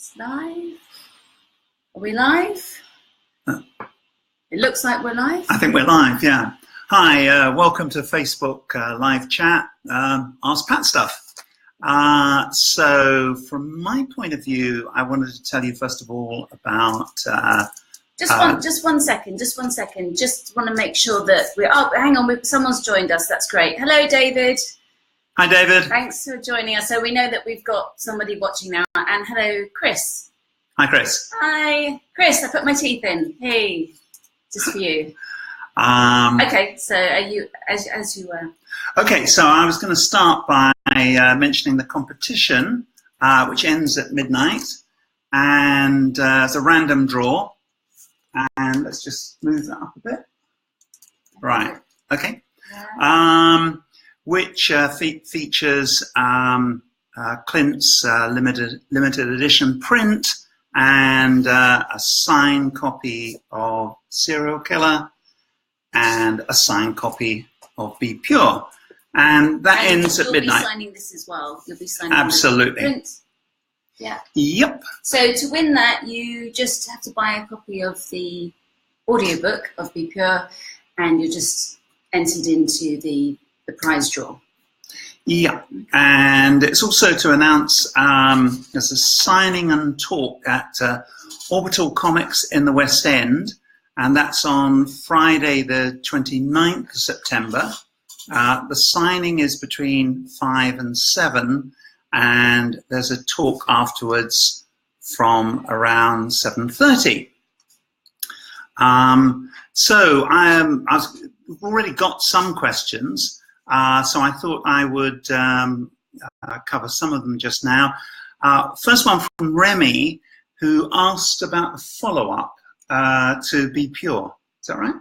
It's live. Are we live? It looks like we're live. I think we're live, yeah. Hi, welcome to Facebook live chat, Ask Pat Stuff. So from my point of view, I wanted to tell you first of all about... Just one second. Just want to make sure that we're... Oh, hang on, someone's joined us. That's great. Hello, David. Hi, David. Thanks for joining us. So we know that we've got somebody watching now. And hello, Chris. Hi, Chris. Hi, Chris. I put my teeth in. Hey, just for you. Okay, so are you as you were? Okay, so I was going to start by mentioning the competition, which ends at midnight, and it's a random draw. And let's just move that up a bit. Right. Okay. Yeah. Which features Clint's limited edition print and a signed copy of Serial Killer and a signed copy of Be Pure. And that ends at midnight. You'll be signing this as well. You'll be signing absolutely. The print. Yeah. Yep. So to win that, you just have to buy a copy of the audiobook of Be Pure, and you're just entered into the prize draw. Yeah, and it's also to announce there's a signing and talk at Orbital Comics in the West End, and that's on Friday the 29th of September. The signing is between 5 and 7, and there's a talk afterwards from around 7:30. So we've already got some questions. So I thought I would cover some of them just now. First one from Remy, who asked about the follow-up to Be Pure. Is that right?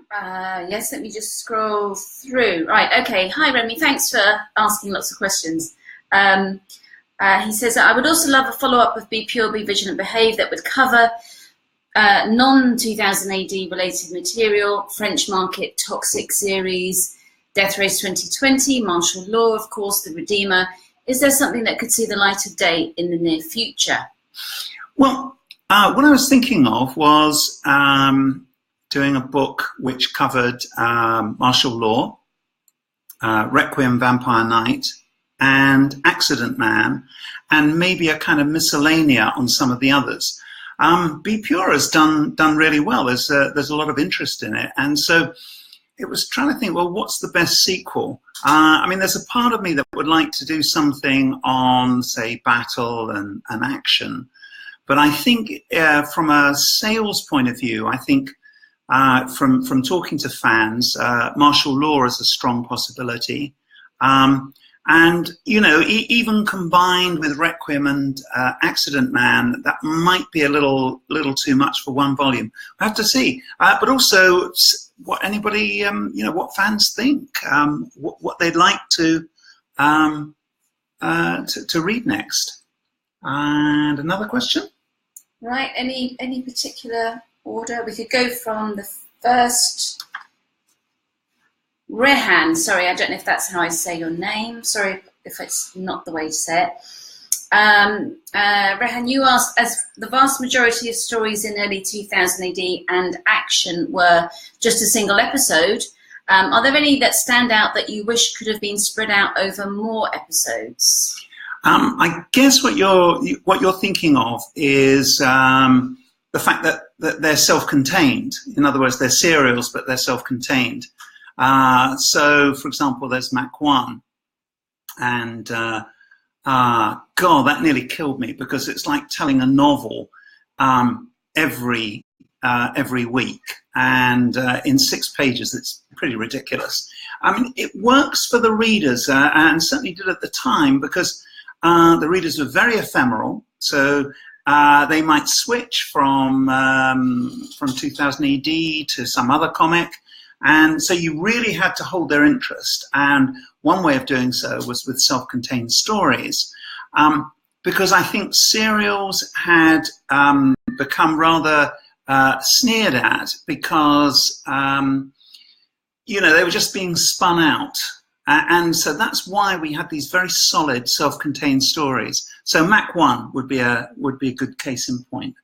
Yes, let me just scroll through. Right, okay. Hi, Remy. Thanks for asking lots of questions. He says, I would also love a follow-up of Be Pure, Be Vigilant, Behave that would cover non-2000 AD related material, French Market, Toxic series, Death Race 2020, Marshal Rule, of course, The Redeemer. Is there something that could see the light of day in the near future? Well, what I was thinking of was doing a book which covered Martial Law, Requiem Vampire Night, and Accident Man, and maybe a kind of miscellanea on some of the others. Be Pure has done really well. There's a lot of interest in it, and so it was trying to think, well, what's the best sequel? I mean, there's a part of me that would like to do something on, say, battle and action. But I think from a sales point of view, I think from talking to fans, Martial Law is a strong possibility. And, you know, even combined with Requiem and Accident Man, that might be a little too much for one volume. I have to see. But also what anybody, you know, what fans think, what they'd like to read next. And another question? Right. Any particular order? We could go from the first... Rehan, sorry, I don't know if that's how I say your name. Sorry if it's not the way to say it. Rehan, you asked, as the vast majority of stories in early 2000 AD and action were just a single episode, are there any that stand out that you wish could have been spread out over more episodes? I guess what you're thinking of is the fact that they're self-contained. In other words, they're serials, but they're self-contained. So, for example, there's Mach 1, and God, that nearly killed me because it's like telling a novel every week, and in 6 pages. It's pretty ridiculous. I mean, it works for the readers, and certainly did at the time, because the readers were very ephemeral. So they might switch from 2000 AD to some other comic. And so you really had to hold their interest. And one way of doing so was with self-contained stories, because I think serials had become rather sneered at because, you know, they were just being spun out And so that's why we had these very solid self-contained stories. So Mac 1 would be a good case in point.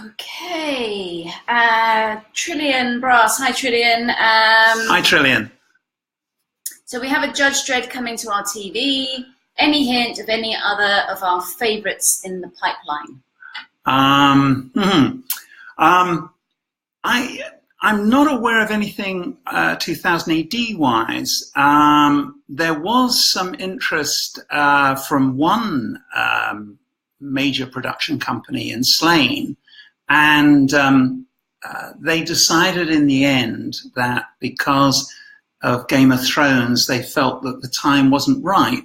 Okay, Trillian Brass. Hi, Trillian. Hi, Trillian. So we have a Judge Dredd coming to our TV. Any hint of any other of our favourites in the pipeline? I'm not aware of anything 2000 AD wise. There was some interest from one major production company in Slane, and they decided in the end that because of Game of Thrones, they felt that the time wasn't right,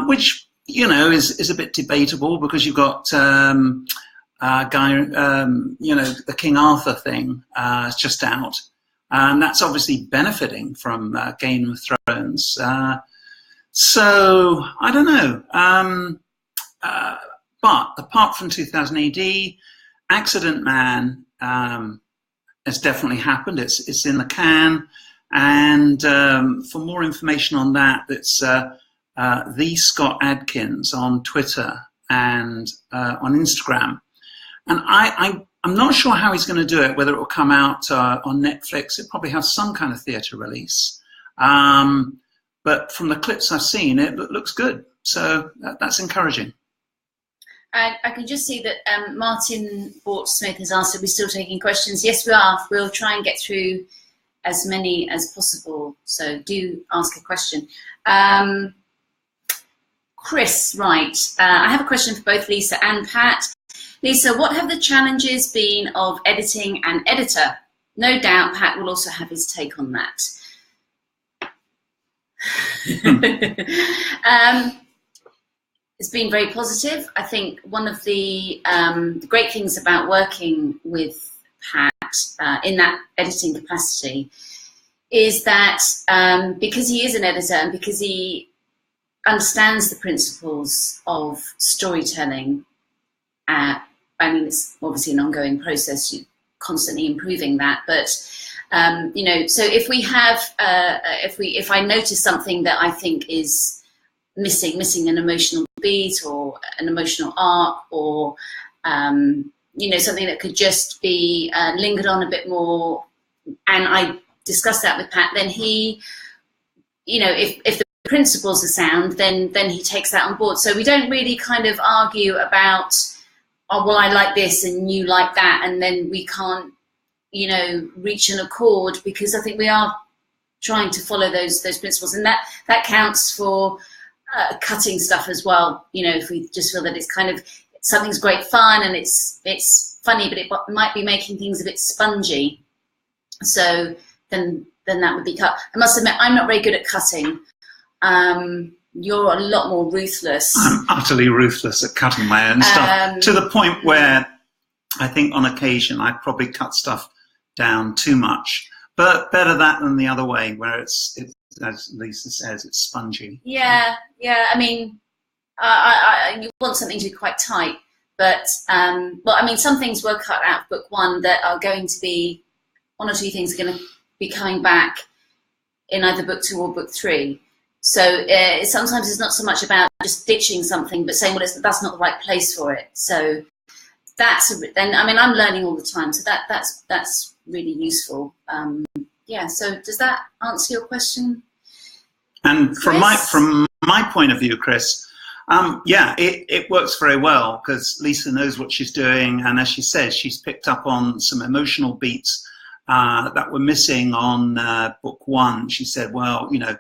which, you know, is a bit debatable, because you've got the King Arthur thing is just out, and that's obviously benefiting from Game of Thrones. So I don't know. But apart from 2000 AD, Accident Man has definitely happened. It's in the can. And for more information on that, it's the Scott Adkins on Twitter and on Instagram. And I'm not sure how he's going to do it, whether it will come out on Netflix. It probably has some kind of theatre release. But from the clips I've seen, it looks good. So that's encouraging. I can just see that Martin Bort-Smith has asked, are we still taking questions? Yes, we are. We'll try and get through as many as possible. So do ask a question. Chris, right. I have a question for both Lisa and Pat. Lisa, what have the challenges been of editing and editor? No doubt Pat will also have his take on that. It's been very positive. I think one of the great things about working with Pat in that editing capacity is that because he is an editor and because he understands the principles of storytelling, I mean, it's obviously an ongoing process, you're constantly improving that, but you know, so if we have, if I notice something that I think is missing an emotional beat or an emotional arc, or you know, something that could just be lingered on a bit more, and I discuss that with Pat, then he, you know, if the principles are sound, then he takes that on board. So we don't really kind of argue about, oh, well, I like this and you like that, and then we can't, you know, reach an accord, because I think we are trying to follow those principles, and that counts for cutting stuff as well. You know, if we just feel that it's kind of, something's great fun and it's funny, but it might be making things a bit spongy, so then that would be cut. I must admit, I'm not very good at cutting. You're a lot more ruthless. I'm utterly ruthless at cutting my own stuff, to the point where I think on occasion I probably cut stuff down too much. But better that than the other way, where it's as Lisa says, it's spongy. Yeah. I mean, you want something to be quite tight, but well, I mean, some things were cut out of book one that are going to be, one or two things are going to be coming back in either book two or book three. So sometimes it's not so much about just ditching something, but saying, well, that's not the right place for it. So then, I mean, I'm learning all the time, so that's really useful. Yeah. So does that answer your question? And from my point of view, Chris, yeah, it works very well, because Lisa knows what she's doing, and as she says, she's picked up on some emotional beats that were missing on book one. She said, well, you know,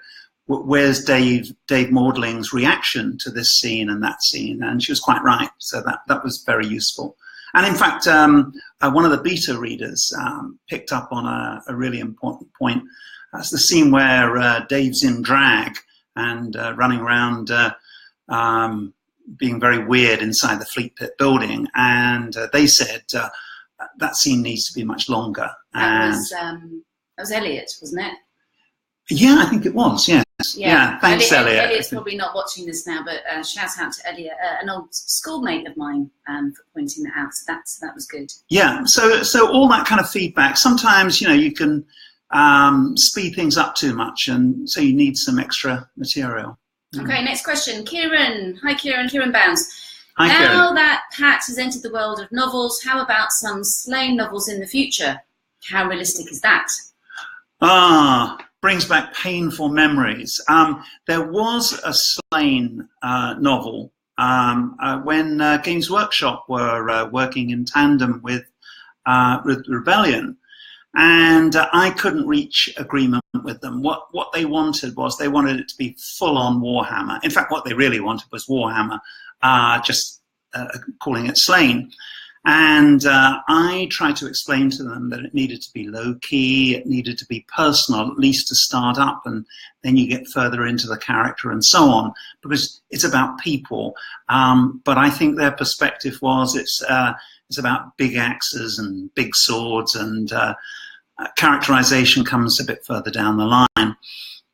where's Dave Maudling's reaction to this scene and that scene? And she was quite right. So that was very useful. And in fact, one of the beta readers picked up on a really important point. That's the scene where Dave's in drag and running around being very weird inside the Fleet Pit building. And they said that scene needs to be much longer. That was Elliot, wasn't it? Yeah, I think it was, yes. Yeah, thanks, Elliot. Elliot's probably not watching this now, but shout out to Elliot, an old schoolmate of mine, for pointing that out. So that was good. Yeah, so all that kind of feedback. Sometimes, you know, you can speed things up too much, and so you need some extra material. Okay, next question. Kieran. Hi, Kieran. Kieran Bounds. Hi, now Kieran. that Pat has entered the world of novels, how about some Slain novels in the future? How realistic is that? Brings back painful memories. There was a Slain novel when Games Workshop were working in tandem with Rebellion, and I couldn't reach agreement with them. What they wanted was, they wanted it to be full-on Warhammer. In fact, what they really wanted was Warhammer, just calling it Slain. And I tried to explain to them that it needed to be low-key, it needed to be personal, at least to start up, and then you get further into the character and so on, because it's about people. But I think their perspective was, it's about big axes and big swords, and characterization comes a bit further down the line.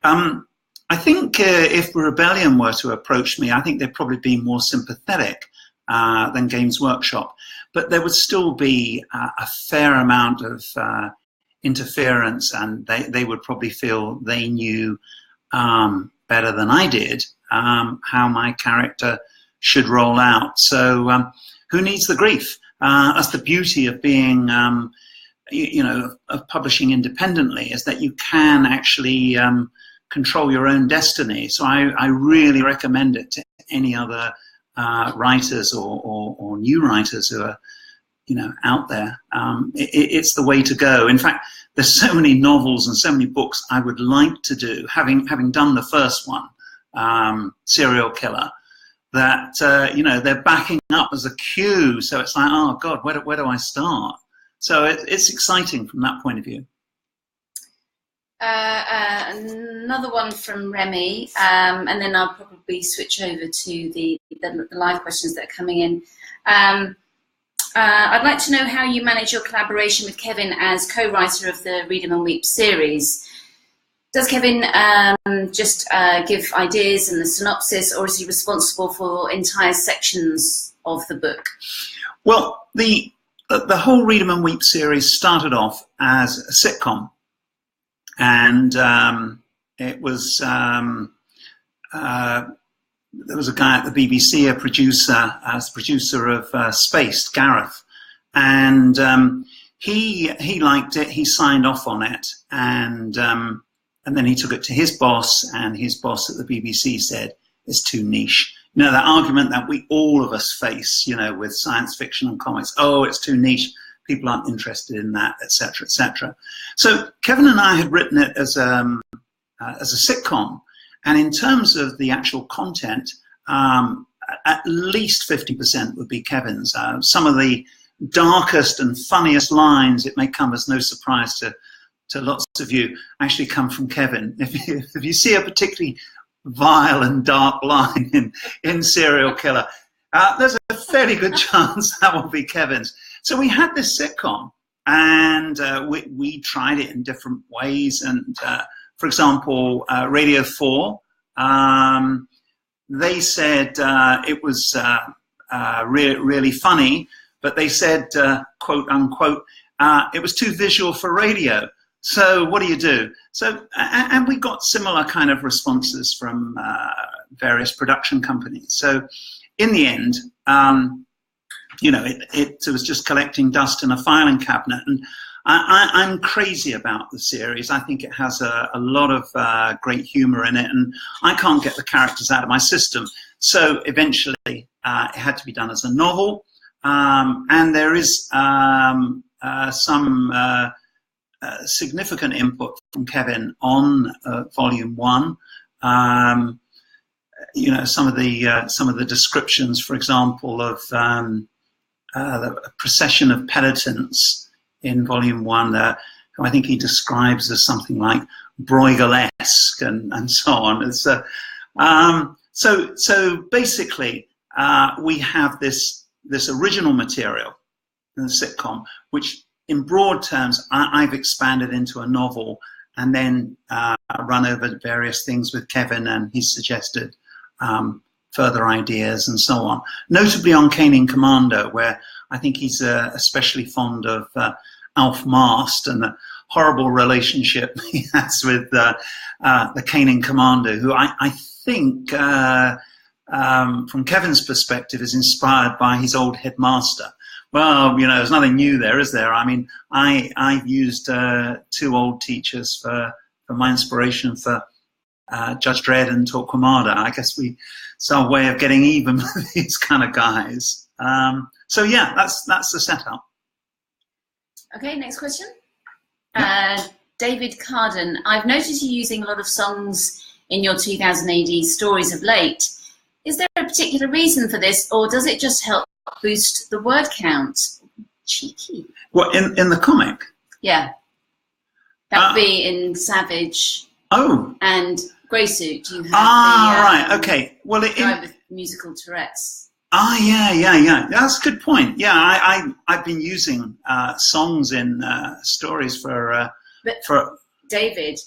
I think if Rebellion were to approach me, I think they'd probably be more sympathetic than Games Workshop. But there would still be a fair amount of interference, and they would probably feel they knew better than I did how my character should roll out. So who needs the grief? That's the beauty of being, of publishing independently, is that you can actually control your own destiny. So I really recommend it to any other writers or new writers who are, out there. It's the way to go. In fact, there's so many novels and so many books I would like to do, having done the first one, Serial Killer, that they're backing up as a queue. So it's like, oh God, where do I start? So it's exciting from that point of view. Another one from Remy, and then I'll probably switch over to the live questions that are coming in. I'd like to know how you manage your collaboration with Kevin as co-writer of the Read 'em and Weep series. Does Kevin just give ideas and the synopsis, or is he responsible for entire sections of the book? Well, the whole Read 'em and Weep series started off as a sitcom. And it was, there was a guy at the BBC, a producer, as producer of Spaced, Gareth, and he liked it. He signed off on it, and then he took it to his boss, and his boss at the BBC said it's too niche. That argument that all of us face, with science fiction and comics. Oh, it's too niche. People aren't interested in that, etc., etc. So Kevin and I had written it as a sitcom, and in terms of the actual content, at least 50% would be Kevin's. Some of the darkest and funniest lines, it may come as no surprise to lots of you, actually come from Kevin. If you see a particularly vile and dark line in Serial Killer, there's a fairly good chance that will be Kevin's. So we had this sitcom, and we tried it in different ways. And for example, Radio 4, they said it was really funny, but they said, quote unquote, it was too visual for radio. So what do? So, and we got similar kind of responses from various production companies. So in the end, it was just collecting dust in a filing cabinet. And I'm crazy about the series. I think it has a lot of great humor in it, and I can't get the characters out of my system. So eventually it had to be done as a novel. And there is some significant input from Kevin on Volume 1. Some of the descriptions, for example, of the procession of penitents in Volume 1, who I think he describes as something like Bruegel-esque and so on. It's, so basically, we have this original material in the sitcom, which in broad terms I've expanded into a novel, and then run over various things with Kevin, and he's suggested further ideas and so on. Notably on Caning Commando, where I think he's especially fond of Alf Mast and the horrible relationship he has with the caning Commando, who I think, from Kevin's perspective, is inspired by his old headmaster. Well, you know, there's nothing new there, is there? I mean, I've used 2 old teachers for my inspiration for Judge Dredd and Commando. I guess it's our way of getting even with these kind of guys. So yeah, that's the setup. Okay, next question. Yeah. David Carden, I've noticed you using a lot of songs in your 2000 AD stories of late. Is there a particular reason for this, or does it just help boost the word count? Cheeky. What, in the comic? Yeah. That would be in Savage. Oh. And Grey Suit. You have right, okay. Well, guy with musical Tourettes. Yeah. That's a good point. Yeah, I've been using songs in stories for David,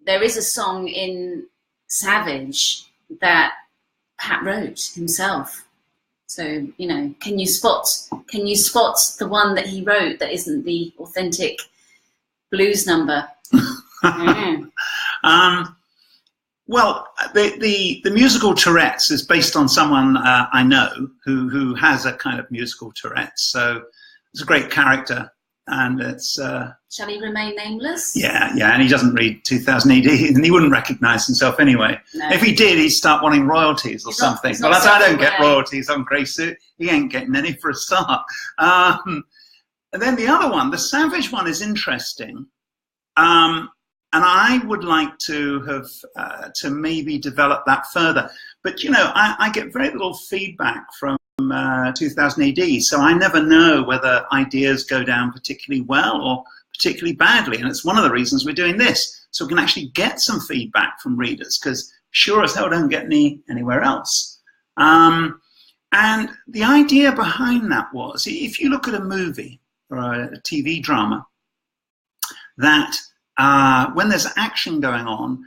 there is a song in Savage that Pat wrote himself. So, you know, can you spot the one that he wrote that isn't the authentic blues number? Well, the musical Tourette's is based on someone I know who has a kind of musical Tourette's. So it's a great character, and it's. Shall he remain nameless? Yeah, and he doesn't read 2000 AD, and he wouldn't recognise himself anyway. No. If he did, he'd start wanting royalties or something. Well, I don't get royalties on Grey Suit. He ain't getting any for a start. And then the other one, the Savage one, is interesting. And I would like to have to maybe develop that further. But, you know, I get very little feedback from 2000 AD, so I never know whether ideas go down particularly well or particularly badly. And it's one of the reasons we're doing this, so we can actually get some feedback from readers, because sure as hell don't get anywhere else. And the idea behind that was, if you look at a movie or a TV drama, that when there's action going on,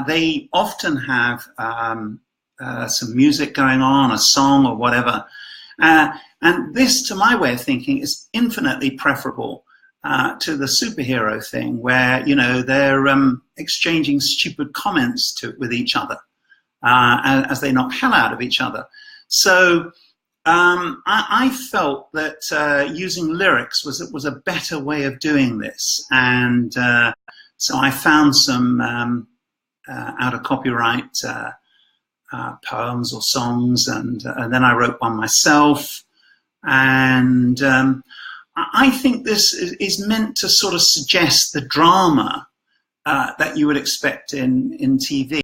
they often have some music going on, a song or whatever. And this, to my way of thinking, is infinitely preferable to the superhero thing, where, you know, they're exchanging stupid comments with each other as they knock hell out of each other. So I felt that using lyrics was a better way of doing this, and so I found some out of copyright poems or songs, and then I wrote one myself, and I think this is meant to sort of suggest the drama that you would expect in TV.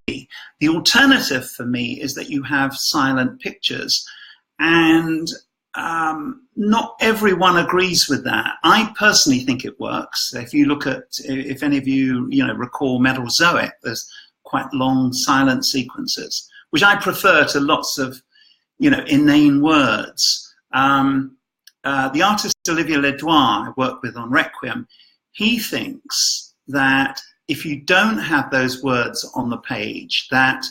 The alternative for me is that you have silent pictures. And not everyone agrees with that. I personally think it works. If you look at, if any of you, recall Metalzoic, there's quite long silent sequences, which I prefer to lots of, inane words. The artist Olivier Ledoir, I work with on Requiem, he thinks that if you don't have those words on the page, that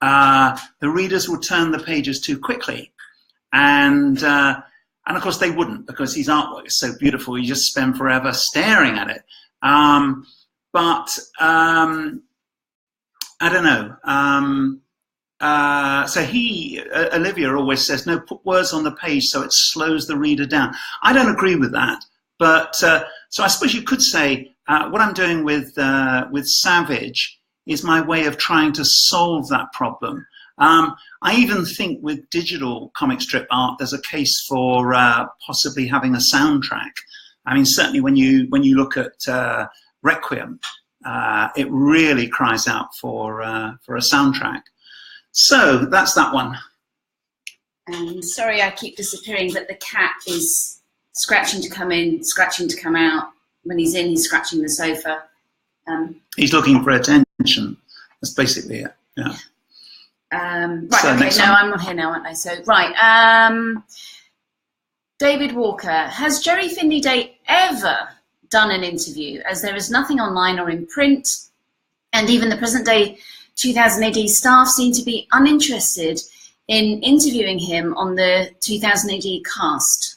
the readers will turn the pages too quickly. And of course they wouldn't, because his artwork is so beautiful, you just spend forever staring at it. But I don't know. So Olivier always says, no, put words on the page so it slows the reader down. I don't agree with that. But so I suppose you could say what I'm doing with Savage is my way of trying to solve that problem. I even think with digital comic strip art, there's a case for possibly having a soundtrack. I mean, certainly when you look at Requiem, it really cries out for a soundtrack. So that's that one. And sorry, I keep disappearing, but the cat is scratching to come in, scratching to come out. When he's in, he's scratching the sofa. He's looking for attention. That's basically it. Yeah. Right, so okay, no, I'm not here now, aren't I? So, right. David Walker, has Gerry Finley-Day ever done an interview, as there is nothing online or in print, and even the present day 2000 AD staff seem to be uninterested in interviewing him on the 2000 AD cast?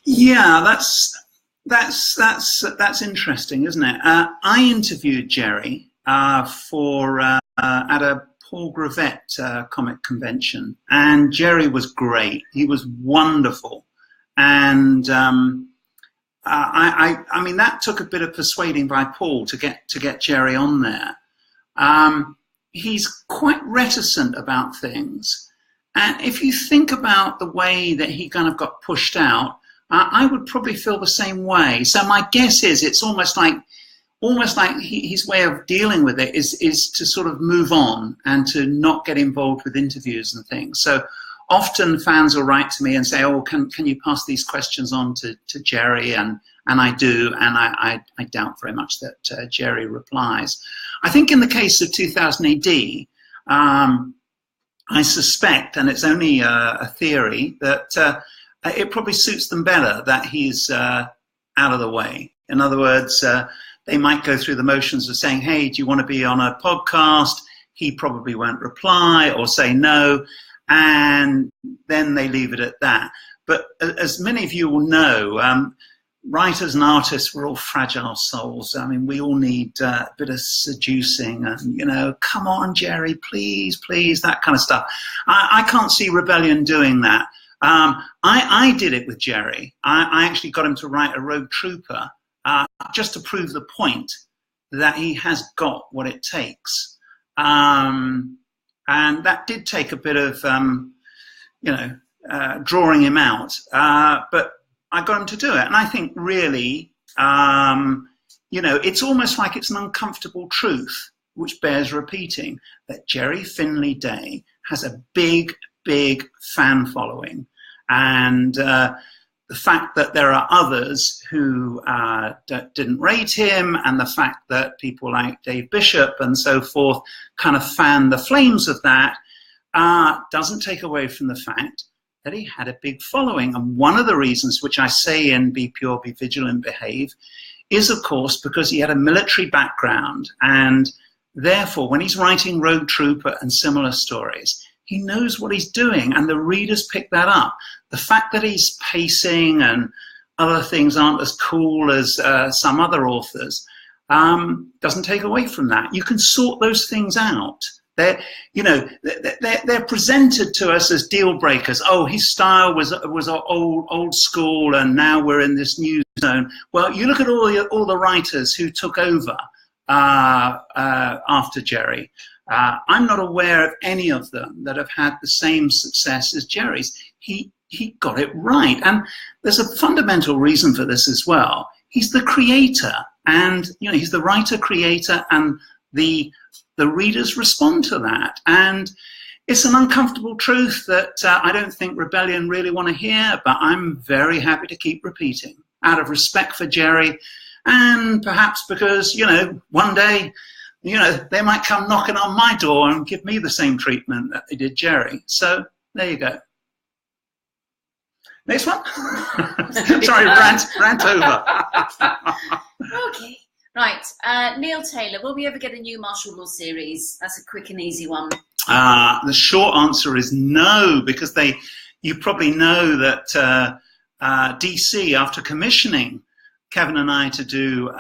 Yeah, that's That's interesting, isn't it? I interviewed Gerry for at a Paul Gravett comic convention, and Gerry was great. He was wonderful, and I mean that took a bit of persuading by Paul to get Gerry on there. He's quite reticent about things, and if you think about the way that he kind of got pushed out, I would probably feel the same way. So my guess is it's almost like his way of dealing with it is to sort of move on and to not get involved with interviews and things. So often fans will write to me and say, "Oh, can you pass these questions on to Gerry?" And I do, and I doubt very much that Gerry replies. I think in the case of 2000 AD, I suspect, and it's only a theory, that it probably suits them better that he's out of the way. In other words, they might go through the motions of saying, "Hey, do you want to be on a podcast?" He probably won't reply or say no, and then they leave it at that. But as many of you will know, writers and artists, we're all fragile souls. I mean, we all need a bit of seducing and, come on, Gerry, please, please, that kind of stuff. I can't see Rebellion doing that. I did it with Gerry. I actually got him to write a Rogue Trooper just to prove the point that he has got what it takes. And that did take a bit of, drawing him out. But I got him to do it. And I think really, it's almost like it's an uncomfortable truth, which bears repeating, that Gerry Finley-Day has a big, big fan following. And the fact that there are others who didn't rate him, and the fact that people like Dave Bishop and so forth kind of fan the flames of that, doesn't take away from the fact that he had a big following. And one of the reasons, which I say in Be Pure, Be Vigilant, Behave, is of course because he had a military background, and therefore when he's writing Rogue Trooper and similar stories, he knows what he's doing, and the readers pick that up. The fact that he's pacing and other things aren't as cool as some other authors doesn't take away from that. You can sort those things out. They're presented to us as deal breakers. Oh, his style was old school, and now we're in this new zone. Well, you look at all the writers who took over after Gerry. I'm not aware of any of them that have had the same success as Gerry's. He got it right, and there's a fundamental reason for this as well. He's the creator, and he's the writer creator, and the readers respond to that. And it's an uncomfortable truth that I don't think Rebellion really want to hear, but I'm very happy to keep repeating out of respect for Gerry, and perhaps because one day they might come knocking on my door and give me the same treatment that they did Gerry. So there you go. Next one. Sorry, rant over. Okay. Right. Neil Taylor, will we ever get a new Marshal Rule series? That's a quick and easy one. The short answer is no, because you probably know that DC, after commissioning Kevin and I to do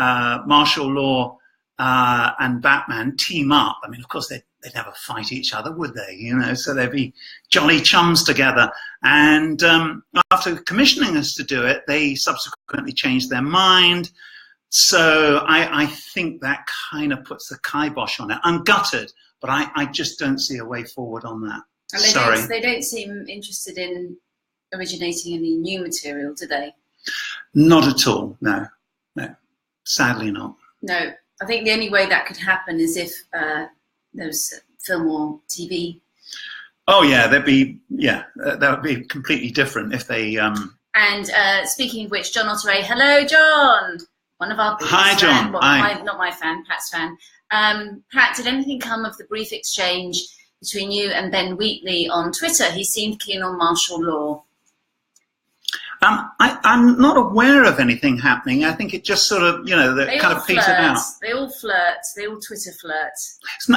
Martial Law and Batman, team up. I mean, of course, they'd never fight each other, would they? So they'd be jolly chums together. And after commissioning us to do it, they subsequently changed their mind. So I think that kind of puts the kibosh on it. I'm gutted, but I just don't see a way forward on that. And they don't seem interested in originating any new material, do they? Not at all, no. Sadly not. No. I think the only way that could happen is if there was film or TV. Oh yeah, that would be completely different if they. And speaking of which, John Otteray, hello, John. One of our hi, John. Hi. Not my fan, Pat's fan. Pat, did anything come of the brief exchange between you and Ben Wheatley on Twitter? He seemed keen on martial law. I'm not aware of anything happening. I think it just sort of, they kind of petered out. They all flirt. They all Twitter flirt.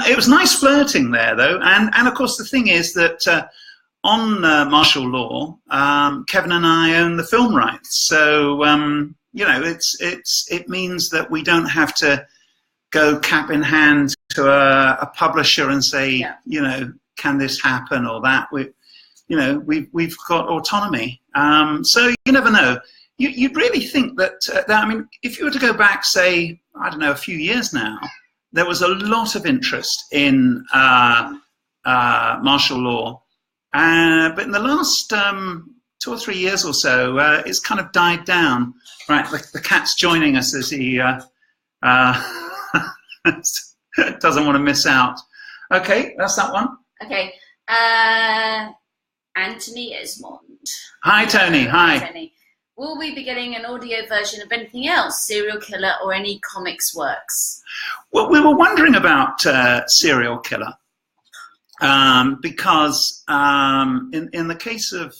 It was nice flirting there, though. And of course, the thing is that on martial law, Kevin and I own the film rights. So, it means that we don't have to go cap in hand to a publisher and say, can this happen or that? We've got autonomy. So you never know. You'd really think that, I mean, if you were to go back, say, I don't know, a few years now, there was a lot of interest in martial law. But in the last 2 or 3 years or so, it's kind of died down. Right, the cat's joining us as he doesn't want to miss out. Okay, that's that one. Okay. Anthony Esmond. Hi, Tony. Hi. Tony. Will we be getting an audio version of anything else, Serial Killer or any comics works? Well, we were wondering about Serial Killer because in the case of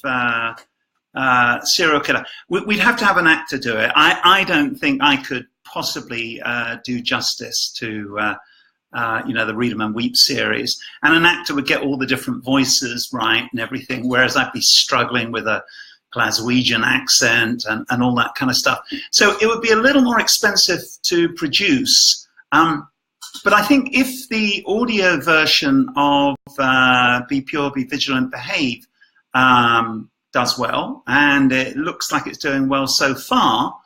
Serial Killer, we'd have to have an actor do it. I don't think I could possibly do justice to the Read 'em and Weep series, and an actor would get all the different voices right and everything, whereas I'd be struggling with a Glaswegian accent and all that kind of stuff. So it would be a little more expensive to produce. But I think if the audio version of Be Pure, Be Vigilant, Behave does well, and it looks like it's doing well so far,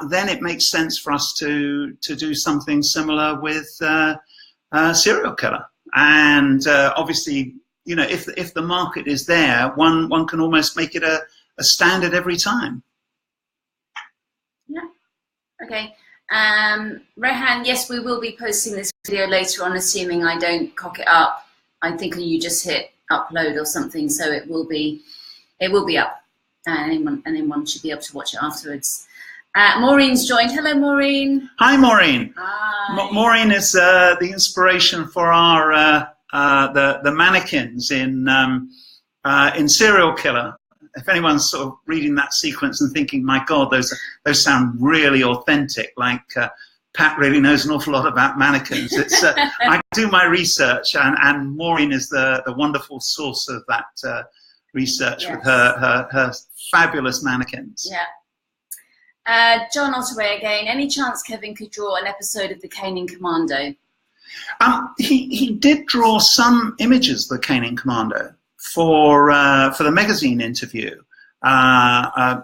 then it makes sense for us to do something similar with Serial Killer. And obviously, if the market is there, one can almost make it a standard every time. Yeah. Okay. Rehan, yes, we will be posting this video later on, assuming I don't cock it up. I think you just hit upload or something, so it will be up, and anyone should be able to watch it afterwards. Maureen's joined. Hello, Maureen. Hi, Maureen. Hi. Maureen is the inspiration for our the mannequins in Serial Killer. If anyone's sort of reading that sequence and thinking, my God, those sound really authentic, like Pat really knows an awful lot about mannequins. It's I do my research, and Maureen is the wonderful source of that research. Yes. With her fabulous mannequins. Yeah. John Ottaway again. Any chance Kevin could draw an episode of the Caning Commando? He did draw some images of the Caning Commando for the magazine interview, on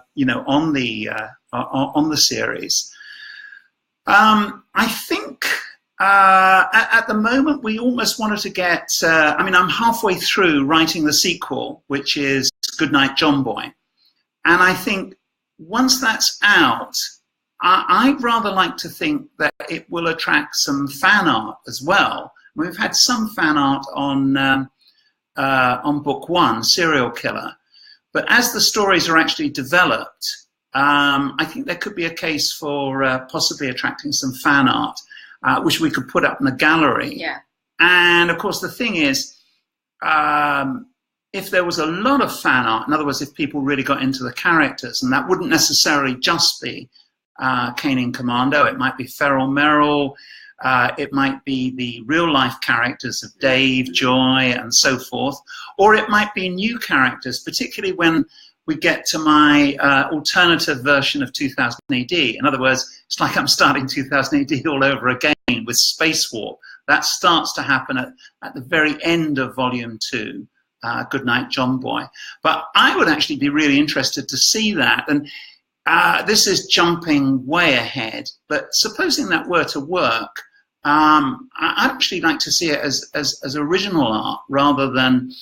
the series. I think at the moment we almost wanted to get. I'm halfway through writing the sequel, which is Goodnight Johnny Boy, and I think once that's out, I'd rather like to think that it will attract some fan art as well. We've had some fan art on book one, Serial Killer, but as the stories are actually developed, I think there could be a case for possibly attracting some fan art, which we could put up in the gallery. Yeah. And of course, the thing is, if there was a lot of fan art, in other words, if people really got into the characters, and that wouldn't necessarily just be Caning Commando, it might be Feral Merrill, it might be the real-life characters of Dave, Joy, and so forth, or it might be new characters, particularly when we get to my alternative version of 2000 AD. In other words, it's like I'm starting 2000 AD all over again with Space Warp. That starts to happen at the very end of Volume 2, Goodnight Johnny Boy. But I would actually be really interested to see that. And this is jumping way ahead, but supposing that were to work, I'd actually like to see it as original art rather than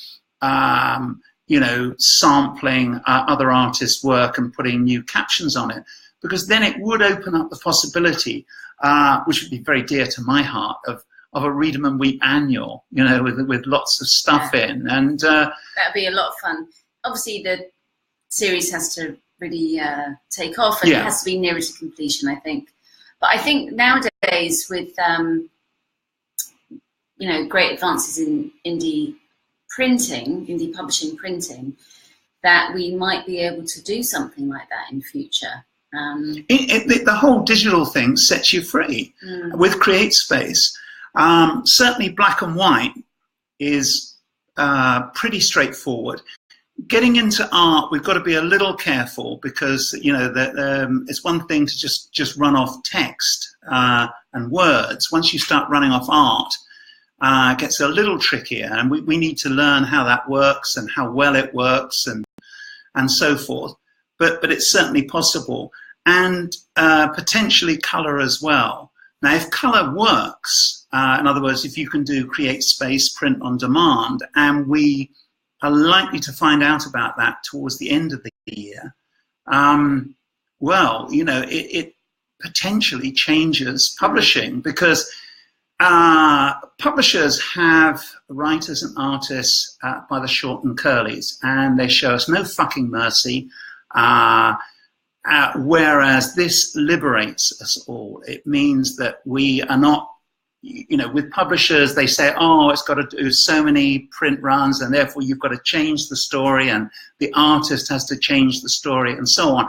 sampling other artists' work and putting new captions on it, because then it would open up the possibility, which would be very dear to my heart, of a Read 'em and Weep annual, with lots of stuff in, and that'd be a lot of fun. Obviously, the series has to really take off, and it has to be nearer to completion, I think. But I think nowadays, with great advances in indie publishing printing, that we might be able to do something like that in future. The whole digital thing sets you free with CreateSpace. Certainly black and white is pretty straightforward. getting into art, we've got to be a little careful because, you know, it's one thing to just run off text and words. Once you start running off art, it gets a little trickier, and we need to learn how that works and how well it works and so forth. But it's certainly possible, and potentially colour as well. Now, if colour works, in other words, if you can do create space, print on demand, and we are likely to find out about that towards the end of the year, well, you know, it potentially changes publishing, because publishers have writers and artists by the short and curlies, and they show us no fucking mercy, whereas this liberates us all. It means that we are not, you know, with publishers, they say, oh, it's got to do so many print runs, and therefore you've got to change the story, and the artist has to change the story, and so on.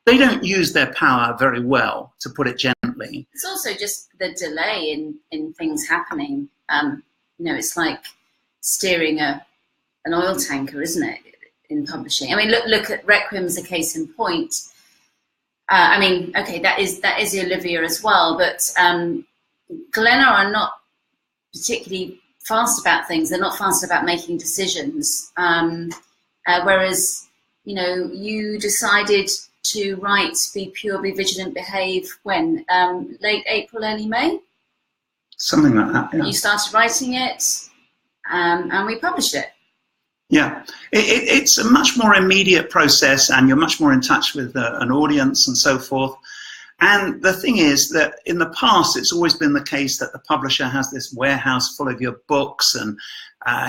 They don't use their power very well, to put it gently. It's also just the delay in things happening. You know, it's like steering an oil tanker, isn't it, in publishing? I mean, look at Requiem as a case in point. I mean, okay, that is Olivia as well, but Glenna are not particularly fast about things. They're not fast about making decisions. Whereas, you know, you decided to write Be Pure, Be Vigilant, Behave when? Late April, early May? Something like that, yeah. You started writing it, and we published it. Yeah, it's a much more immediate process, and you're much more in touch with an audience and so forth. And the thing is that in the past, it's always been the case that the publisher has this warehouse full of your books, and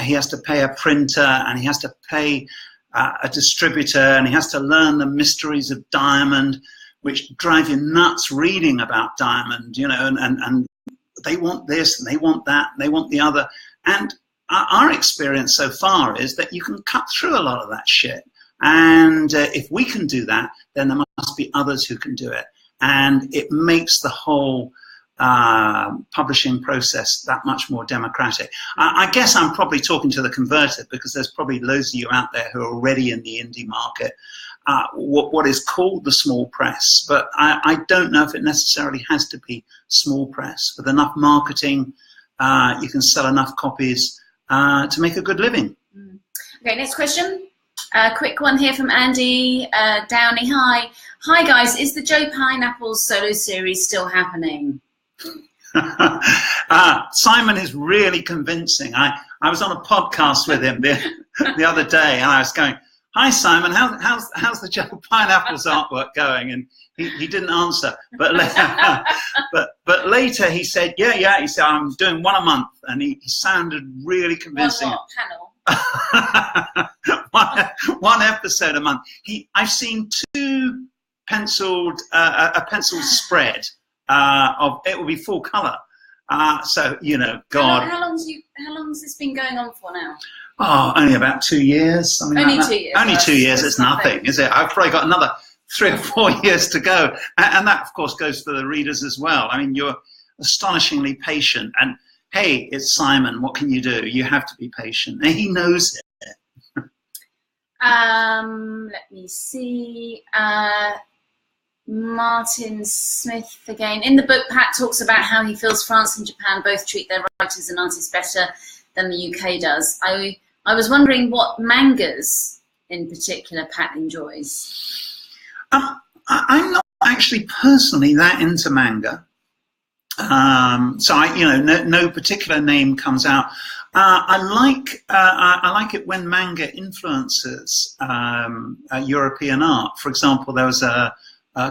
he has to pay a printer, and he has to pay a distributor, and he has to learn the mysteries of Diamond, which drive you nuts reading about Diamond, you know, and they want this, and they want that, and they want the other. And our experience so far is that you can cut through a lot of that shit. And if we can do that, then there must be others who can do it. And it makes the whole publishing process that much more democratic. I guess I'm probably talking to the converted, because there's probably loads of you out there who are already in the indie market, what is called the small press. But I don't know if it necessarily has to be small press. With enough marketing, you can sell enough copies to make a good living. Okay, next question. Quick one here from Andy Downey. Hi guys, is the Joe Pineapple's solo series still happening? Simon is really convincing. I was on a podcast with him the other day, and I was going, hi Simon, how's the Joe Pineapple's artwork going? And he didn't answer, but later he said, yeah, he said, I'm doing one a month, and he sounded really convincing. What panel? one episode a month. I've seen two penciled a pencil spread of it will be full color. So you know, God. How long's this been going on for now? Oh, only about 2 years. Only like 2 years. Only 2 years. It's nothing, is it? I've probably got another 3 or 4 years to go, and that, of course, goes for the readers as well. I mean, you're astonishingly patient, and hey, it's Simon. What can you do? You have to be patient, and he knows it. Let me see. Martin Smith again. In the book, Pat talks about how he feels France and Japan both treat their writers and artists better than the UK does. I was wondering what mangas in particular Pat enjoys. I'm not actually personally that into manga. So no particular name comes out. I like it when manga influences European art. For example, there was a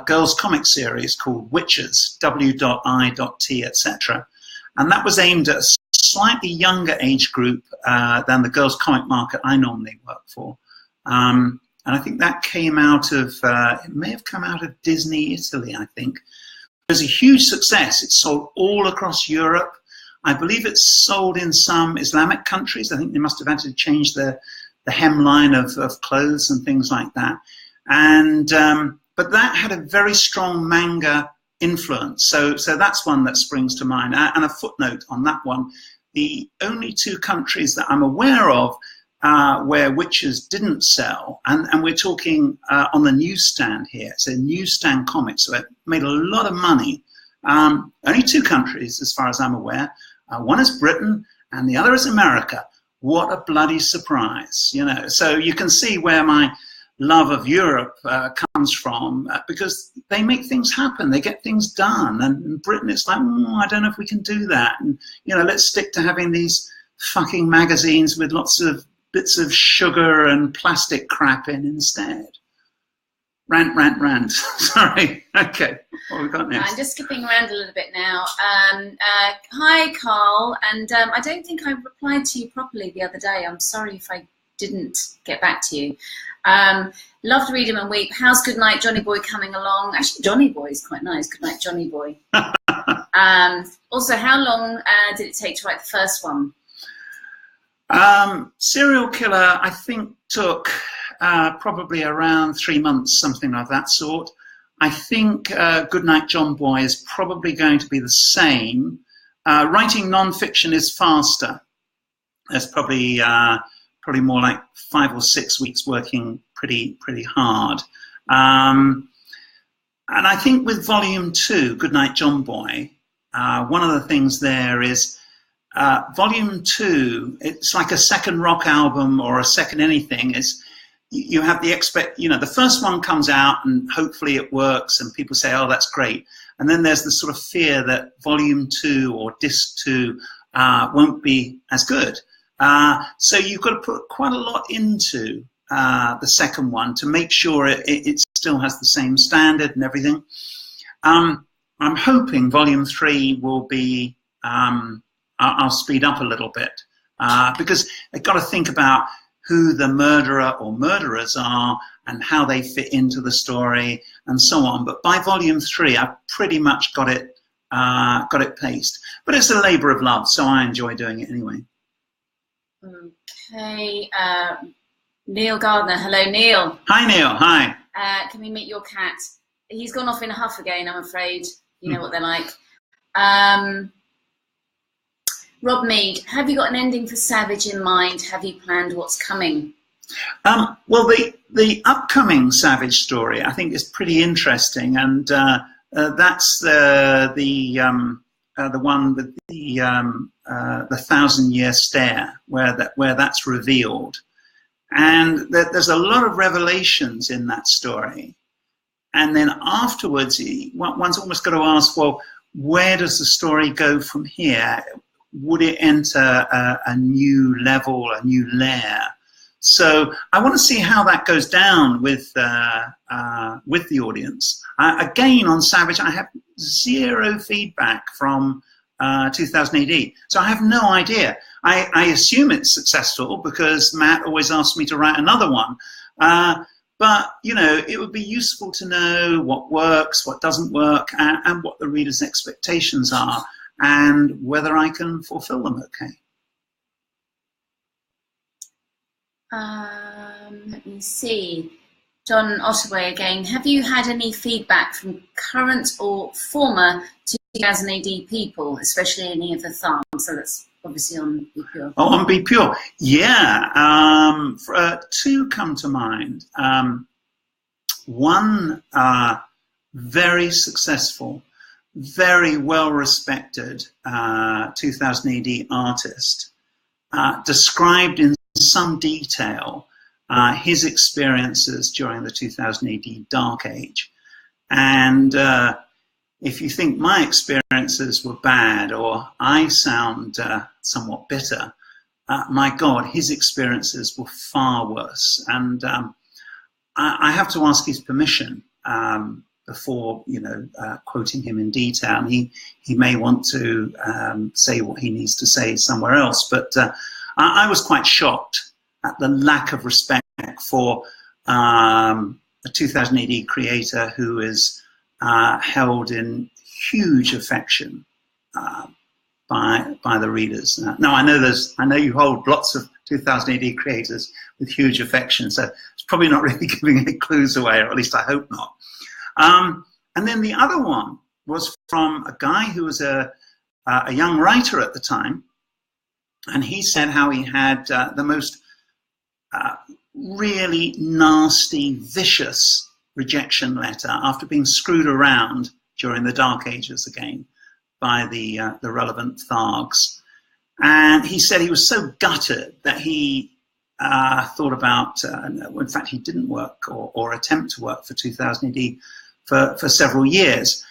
girls' comic series called Witches, W.I.T, etc. And that was aimed at a slightly younger age group than the girls' comic market I normally work for. And I think that came out of, it may have come out of Disney, Italy, I think. It was a huge success. It sold all across Europe. I believe it's sold in some Islamic countries. I think they must have had to change the hemline of clothes and things like that. And but that had a very strong manga influence. So that's one that springs to mind. And a footnote on that one, the only two countries that I'm aware of where Witches didn't sell, and we're talking on the newsstand here. It's a newsstand comic, so it made a lot of money. Only 2 countries, as far as I'm aware. One is Britain, and the other is America. What a bloody surprise, you know. So you can see where my love of Europe comes from, because they make things happen, they get things done. And in Britain, it's like, I don't know if we can do that. And, you know, let's stick to having these fucking magazines with lots of bits of sugar and plastic crap in instead. Rant. Sorry. Okay. What have we got next? I'm just skipping around a little bit now. Hi, Carl. And I don't think I replied to you properly the other day. I'm sorry if I didn't get back to you. Love to read him and weep. How's Goodnight Johnny Boy coming along? Actually, Johnny Boy is quite nice. Goodnight Johnny Boy. Also, how long did it take to write the first one? Serial Killer, I think, took probably around 3 months, something of that sort. I think Goodnight John Boy is probably going to be the same. Writing non-fiction is faster. There's probably more like 5 or 6 weeks working pretty hard. And I think with Volume 2, Goodnight John Boy, one of the things there is Volume 2, it's like a second rock album or a second anything. You have the the first one comes out and hopefully it works and people say, oh, that's great. And then there's the sort of fear that Volume 2 or Disc 2 won't be as good. So you've got to put quite a lot into the second one to make sure it still has the same standard and everything. I'm hoping Volume 3 will be, I'll speed up a little bit, because I've got to think about who the murderer or murderers are and how they fit into the story and so on. But by Volume 3, I've pretty much got it paced. But it's a labor of love, so I enjoy doing it anyway. Okay, Neil Gardner. Hello, Neil. Hi, Neil. Hi. Can we meet your cat? He's gone off in a huff again, I'm afraid. You know what they're like. Rob Mead, have you got an ending for Savage in mind? Have you planned what's coming? Well, the upcoming Savage story, I think, is pretty interesting, and that's the one with the 1,000-year stare, where that's revealed, and there's a lot of revelations in that story, and then afterwards, one's almost got to ask, well, where does the story go from here? Would it enter a new level, a new layer? So I want to see how that goes down with the audience. Again, on Savage, I have 0 feedback from 2000 AD, so I have no idea. I assume it's successful because Matt always asks me to write another one. But, you know, it would be useful to know what works, what doesn't work, and what the reader's expectations are, and whether I can fulfill them okay. Let me see. John Ottaway again. Have you had any feedback from current or former 2000 AD people, especially any of the Tharms? So that's obviously on Be Pure. Oh, on Be Pure. Yeah. 2 come to mind. One very successful, very well-respected 2000 AD artist described in some detail his experiences during the 2000 AD Dark Age. And if you think my experiences were bad or I sound somewhat bitter, my God, his experiences were far worse. And I have to ask his permission before, quoting him in detail. And he may want to say what he needs to say somewhere else. But I was quite shocked at the lack of respect for a 2000 AD creator who is held in huge affection by the readers. Now I know you hold lots of 2000 AD creators with huge affection, so it's probably not really giving any clues away, or at least I hope not. And then the other one was from a guy who was a young writer at the time, and he said how he had the most really nasty, vicious rejection letter after being screwed around during the Dark Ages again by the relevant Thargs. And he said he was so gutted that he thought about, in fact, he didn't work or attempt to work for 2000 AD for several years.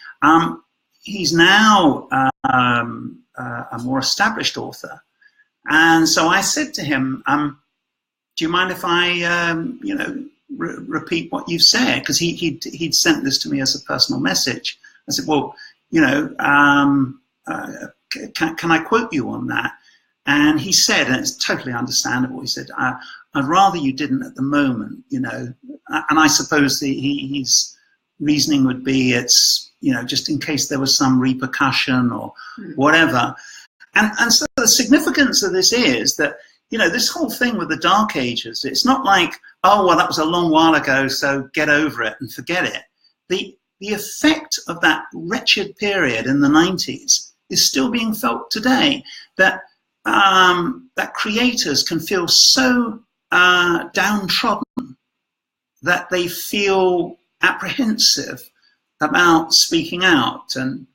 He's now a more established author. And so I said to him, do you mind if I, repeat what you've said? Because he'd sent this to me as a personal message. I said, well, can I quote you on that? And he said, and it's totally understandable, he said, I'd rather you didn't at the moment, and I suppose his reasoning would be it's, just in case there was some repercussion or whatever. And so the significance of this is that, this whole thing with the Dark Ages, it's not like, oh, well, that was a long while ago, so get over it and forget it. The effect of that wretched period in the 90s is still being felt today, that creators can feel so downtrodden that they feel apprehensive about speaking out. And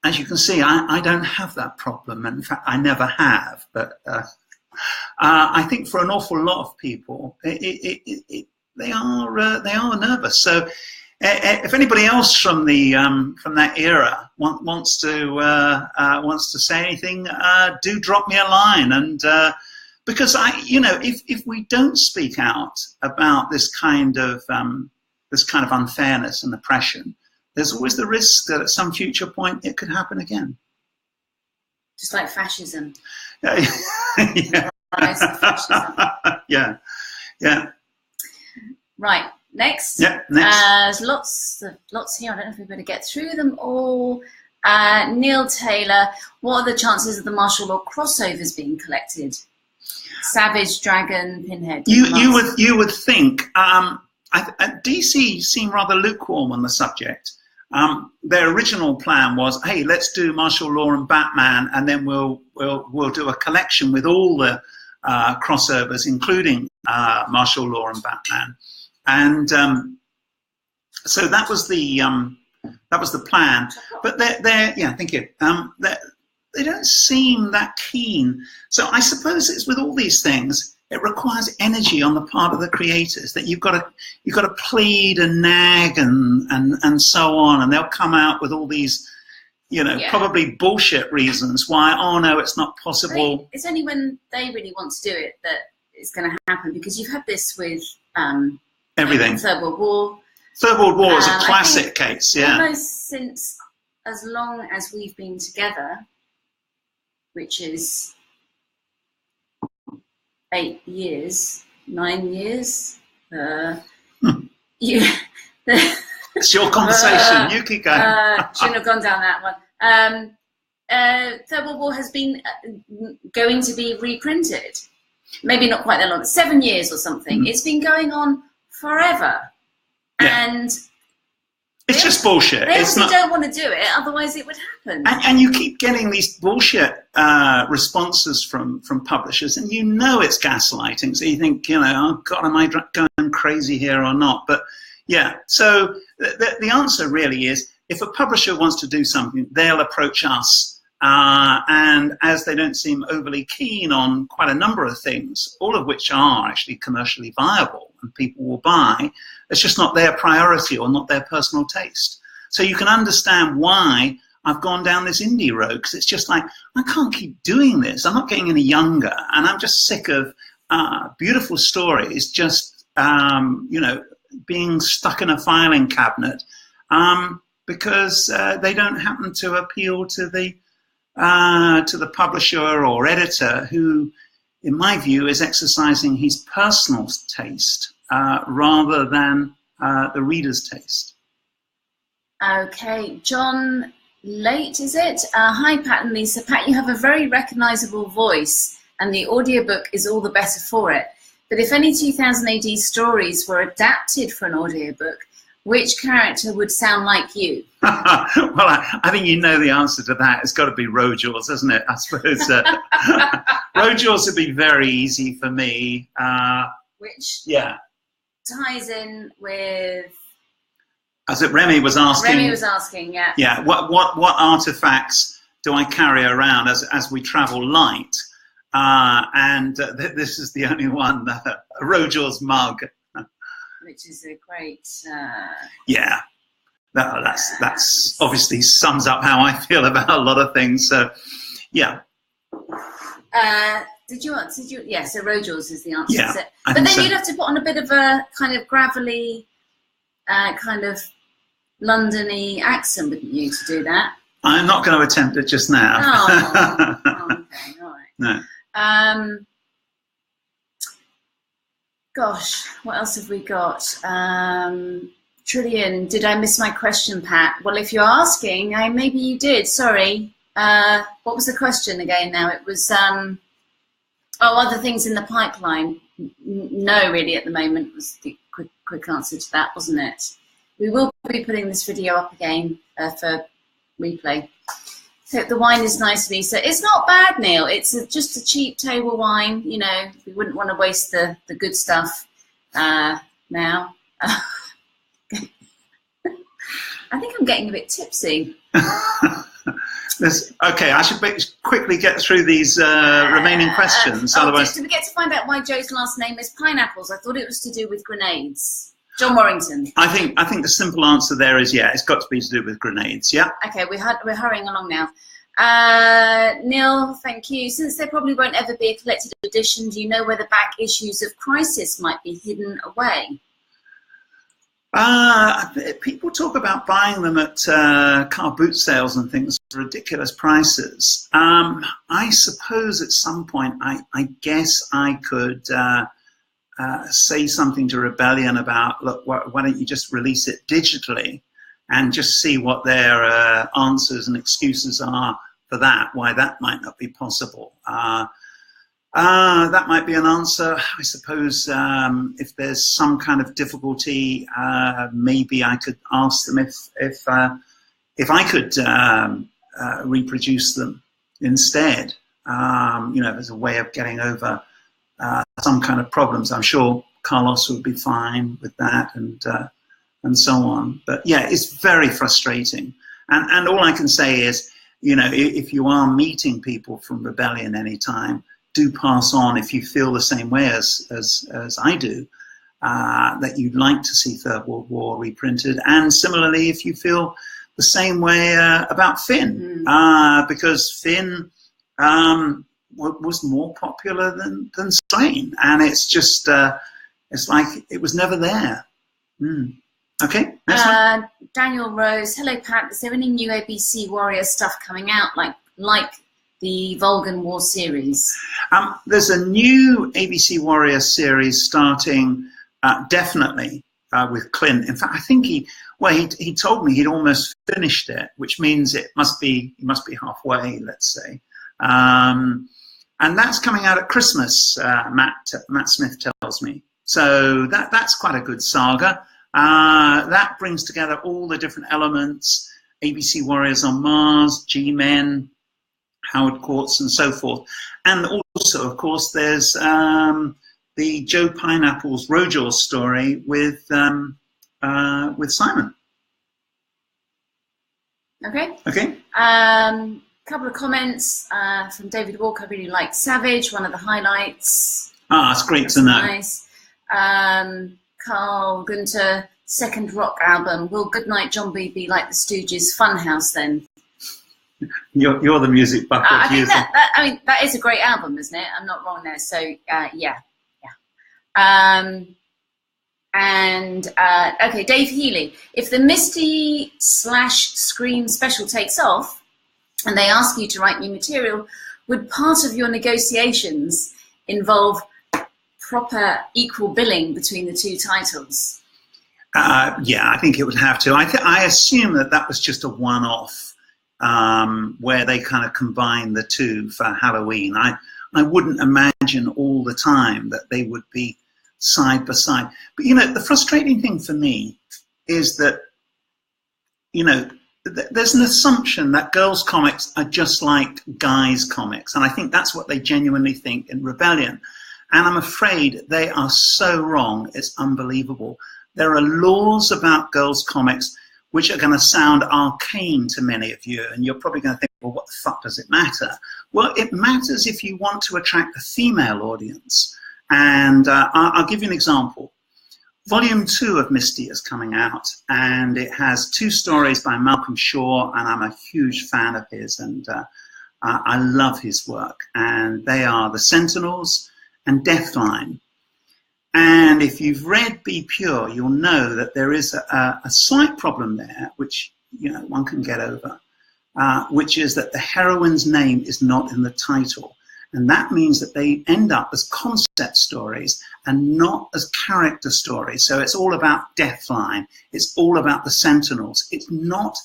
as you can see, I don't have that problem. In fact, I never have. But I think for an awful lot of people, they are nervous. So if anybody else from that era wants to say anything, do drop me a line. And because if we don't speak out about this kind of unfairness and oppression, there's always the risk that at some future point it could happen again. Just like fascism. Yeah. Yeah. Right. Next. Yeah. Next. There's lots here. I don't know if we better get through them all. Neil Taylor. What are the chances of the Marshal Law crossovers being collected? Savage, Dragon, Pinhead. You would think. DC seem rather lukewarm on the subject. Their original plan was, hey, let's do Marshal Law and Batman, and then we'll do a collection with all the crossovers, including Marshal Law and Batman. And so that was the plan. But thank you. They don't seem that keen. So I suppose it's with all these things, it requires energy on the part of the creators, that you've got to plead and nag and so on, and they'll come out with all these, probably bullshit reasons why, oh no, it's not possible. It's only when they really want to do it that it's going to happen, because you've had this with everything. Third World War. Third World War is a classic case, yeah. Almost since as long as we've been together, which is 8 years, 9 years. It's your conversation. You keep going. Shouldn't have gone down that one. Third World War has been going to be reprinted. Maybe not quite that long, 7 years or something. It's been going on forever. Yeah. And it's just bullshit. They obviously don't want to do it, otherwise it would happen. And you keep getting these bullshit responses from publishers, and it's gaslighting. So you think, oh God, am I going crazy here or not? But yeah, so the answer really is, if a publisher wants to do something, they'll approach us. And as they don't seem overly keen on quite a number of things, all of which are actually commercially viable and people will buy, it's just not their priority or not their personal taste. So you can understand why I've gone down this indie road, because it's just like, I can't keep doing this. I'm not getting any younger, and I'm just sick of beautiful stories just, being stuck in a filing cabinet because they don't happen to appeal to the publisher or editor, who, in my view, is exercising his personal taste rather than the reader's taste. Okay, John Late, is it? Hi, Pat and Lisa. Pat, you have a very recognisable voice, and the audiobook is all the better for it. But if any 2000 AD stories were adapted for an audiobook, Which character would sound like you? Well, I think you know the answer to that. It's got to be Rhodes, isn't it? I suppose Rhodes would be very easy for me. Which ties in with... As it Remy was asking. Remy was asking, yeah. Yeah, what artifacts do I carry around as we travel light? This is the only one, a Rhodes mug. Which is a great... Yeah, that's obviously sums up how I feel about a lot of things. So, yeah. Did you? Yeah, so Rhodes is the answer. Yeah, but then you'd have to put on a bit of a kind of gravelly, kind of London-y accent, wouldn't you, to do that? I'm not going to attempt it just now. Oh, okay, all right. No. Gosh, what else have we got? Trillian, did I miss my question, Pat? Well, if you're asking, maybe you did. Sorry. What was the question again now? It was, other things in the pipeline. No, really, at the moment was the quick answer to that, wasn't it? We will be putting this video up again for replay. So the wine is nice, Lisa. It's not bad, Neil. It's just a cheap table wine. You know, we wouldn't want to waste the good stuff now. I think I'm getting a bit tipsy. Okay, I should quickly get through these remaining questions. Otherwise, did we get to find out why Joe's last name is Pineapples? I thought it was to do with grenades. John Warrington. I think the simple answer there is it's got to be to do with grenades. Yeah. Okay, we're hurrying along now. Neil, thank you. Since there probably won't ever be a collected edition, do you know where the back issues of Crisis might be hidden away? People talk about buying them at car boot sales and things for ridiculous prices. I suppose at some point, I guess I could say something to Rebellion about, look, why don't you just release it digitally and just see what their answers and excuses are for that, why that might not be possible. That might be an answer. I suppose if there's some kind of difficulty, maybe I could ask them if I could reproduce them instead. As a way of getting over some kind of problems. I'm sure Carlos would be fine with that, and so on. But yeah, it's very frustrating. And all I can say is, if you are meeting people from Rebellion anytime, do pass on, if you feel the same way as I do, that you'd like to see Third World War reprinted. And similarly, if you feel the same way about Finn, because Finn was more popular than Strain, and it's just it's like it was never there. Okay, next one. Daniel Rose, hello Pat, is there any new ABC Warrior stuff coming out like the Vulcan War series? There's a new ABC Warrior series starting definitely with Clint. In fact, I think he told me he'd almost finished it, which means he must be halfway, let's say. And that's coming out at Christmas, Matt Smith tells me. So that's quite a good saga. That brings together all the different elements, ABC Warriors on Mars, G-Men, Howard Quartz, and so forth. And also, of course, there's the Joe Pineapple's Rhodes story with Simon. Okay. Couple of comments from David Walker. I really liked Savage, one of the highlights. It's great to know. Nice. Carl Gunter, second rock album. Will Goodnight Johnny Boy be like the Stooges' Funhouse then? You're the music buff. I think that is a great album, isn't it? I'm not wrong there. So yeah. Okay, Dave Healy. If the Misty/Scream special takes off, and they ask you to write new material, would part of your negotiations involve proper equal billing between the two titles? Yeah, I think it would have to. I assume that was just a one-off where they kind of combine the two for Halloween. I wouldn't imagine all the time that they would be side by side. But, the frustrating thing for me is that, you know, there's an assumption that girls' comics are just like guys' comics. And I think that's what they genuinely think in Rebellion. And I'm afraid they are so wrong. It's unbelievable. There are laws about girls' comics which are going to sound arcane to many of you. And you're probably going to think, well, what the fuck does it matter? Well, it matters if you want to attract a female audience. And I'll give you an example. Volume 2 of Misty is coming out, and it has 2 stories by Malcolm Shaw, and I'm a huge fan of his, and I love his work. And they are The Sentinels and Deathline. And if you've read Be Pure, you'll know that there is a slight problem there, which, you know, one can get over, which is that the heroine's name is not in the title. And that means that they end up as concept stories and not as character stories. So it's all about Deathline. It's all about the Sentinels. It's not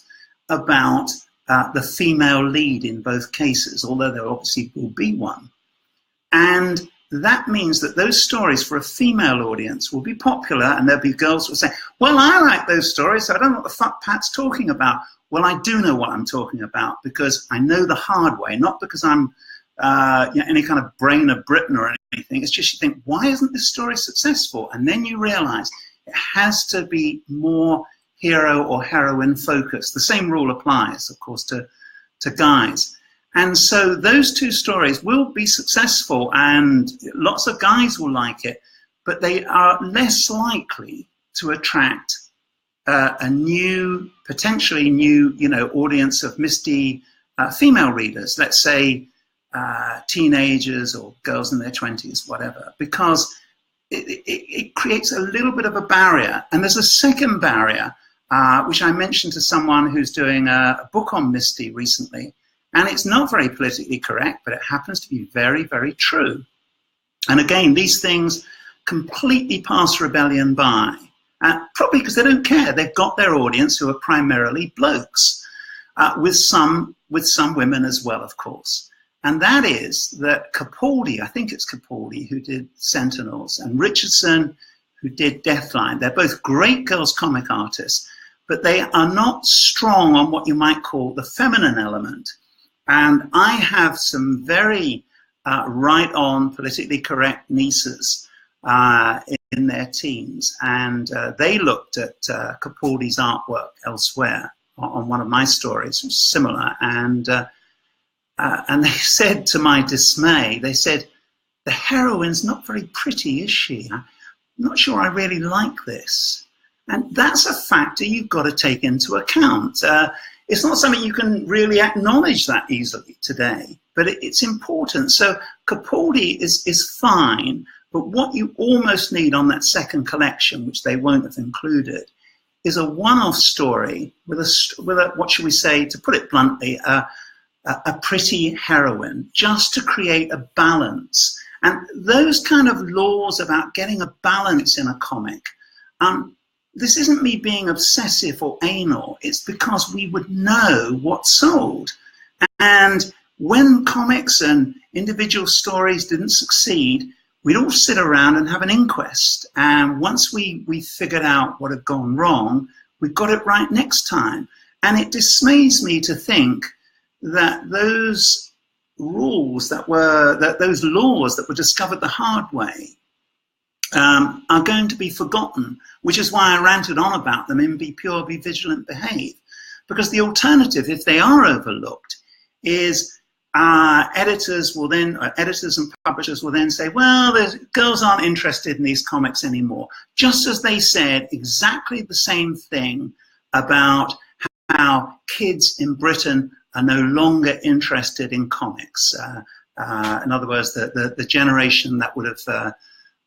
about the female lead in both cases, although there obviously will be one. And that means that those stories for a female audience will be popular, and there'll be girls who will say, well, I like those stories, so I don't know what the fuck Pat's talking about. Well, I do know what I'm talking about, because I know the hard way, not because I'm you know, any kind of brain of Britain or anything. It's just you think, why isn't this story successful? And then you realize it has to be more hero or heroine focused. The same rule applies, of course, to guys. And so those 2 stories will be successful, and lots of guys will like it, but they are less likely to attract a new, potentially new, you know, audience of Misty female readers. Let's say teenagers or girls in their 20s, whatever, because it creates a little bit of a barrier. And there's a second barrier, which I mentioned to someone who's doing a book on Misty recently, and it's not very politically correct, but it happens to be very, very true. And again, these things completely pass Rebellion by, probably because they don't care. They've got their audience who are primarily blokes, with some women as well, of course. And that is that Capaldi, I think it's Capaldi, who did Sentinels, and Richardson, who did Deathline. They're both great girls' comic artists, but they are not strong on what you might call the feminine element. And I have some very right-on, politically correct nieces in their teens, and they looked at Capaldi's artwork elsewhere on one of my stories, which was similar, and they said, to my dismay, they said, the heroine's not very pretty, is she? I'm not sure I really like this. And that's a factor you've got to take into account. It's not something you can really acknowledge that easily today, but it's important. So Capaldi is fine, but what you almost need on that second collection, which they won't have included, is a one-off story with a what should we say, to put it bluntly, a pretty heroine, just to create a balance. And those kind of laws about getting a balance in a comic, this isn't me being obsessive or anal, it's because we would know what sold. And when comics and individual stories didn't succeed, we'd all sit around and have an inquest. And once we figured out what had gone wrong, we got it right next time. And it dismays me to think that those rules those laws that were discovered the hard way are going to be forgotten, which is why I ranted on about them in Be Pure, Be Vigilant, Behave. Because the alternative, if they are overlooked, is editors and publishers will then say, well, the girls aren't interested in these comics anymore. Just as they said exactly the same thing about how kids in Britain are no longer interested in comics. In other words, the generation that would have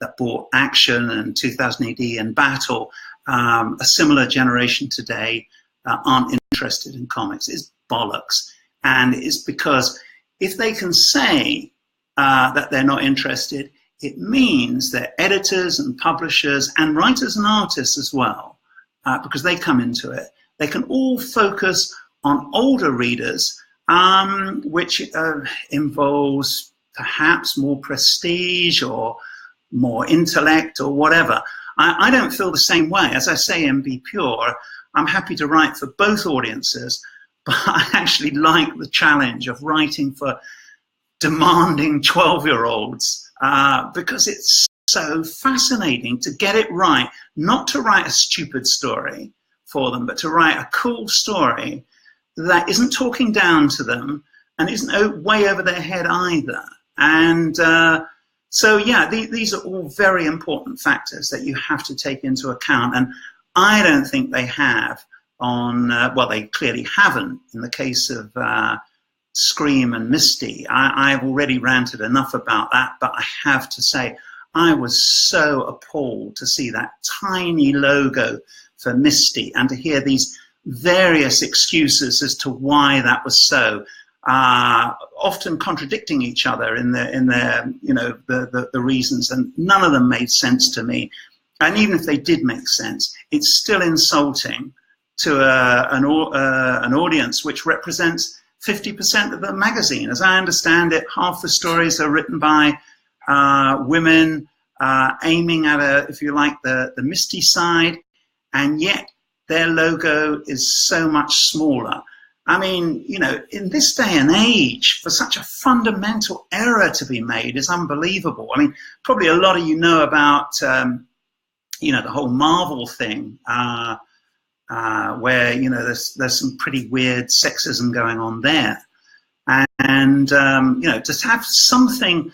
that bought Action and 2000 AD and Battle, a similar generation today aren't interested in comics. It's bollocks. And it's because if they can say that they're not interested, it means that editors and publishers and writers and artists as well, because they come into it, they can all focus on older readers, which involves perhaps more prestige or more intellect or whatever. I don't feel the same way. As I say in Be Pure, I'm happy to write for both audiences, but I actually like the challenge of writing for demanding 12-year-olds because it's so fascinating to get it right, not to write a stupid story for them, but to write a cool story that isn't talking down to them and isn't way over their head either. And so, yeah, these are all very important factors that you have to take into account. And I don't think they have on, well, they clearly haven't in the case of Scream and Misty. I've already ranted enough about that, but I have to say, I was so appalled to see that tiny logo for Misty and to hear these various excuses as to why that was so. Often contradicting each other in their you know, the reasons, and none of them made sense to me. And even if they did make sense, it's still insulting to an audience which represents 50% of the magazine. As I understand it, half the stories are written by women aiming at if you like, the Misty side, and yet their logo is so much smaller. I mean, you know, in this day and age, for such a fundamental error to be made is unbelievable. I mean, probably a lot of you know about, you know, the whole Marvel thing, where, you know, there's some pretty weird sexism going on there. And you know, to have something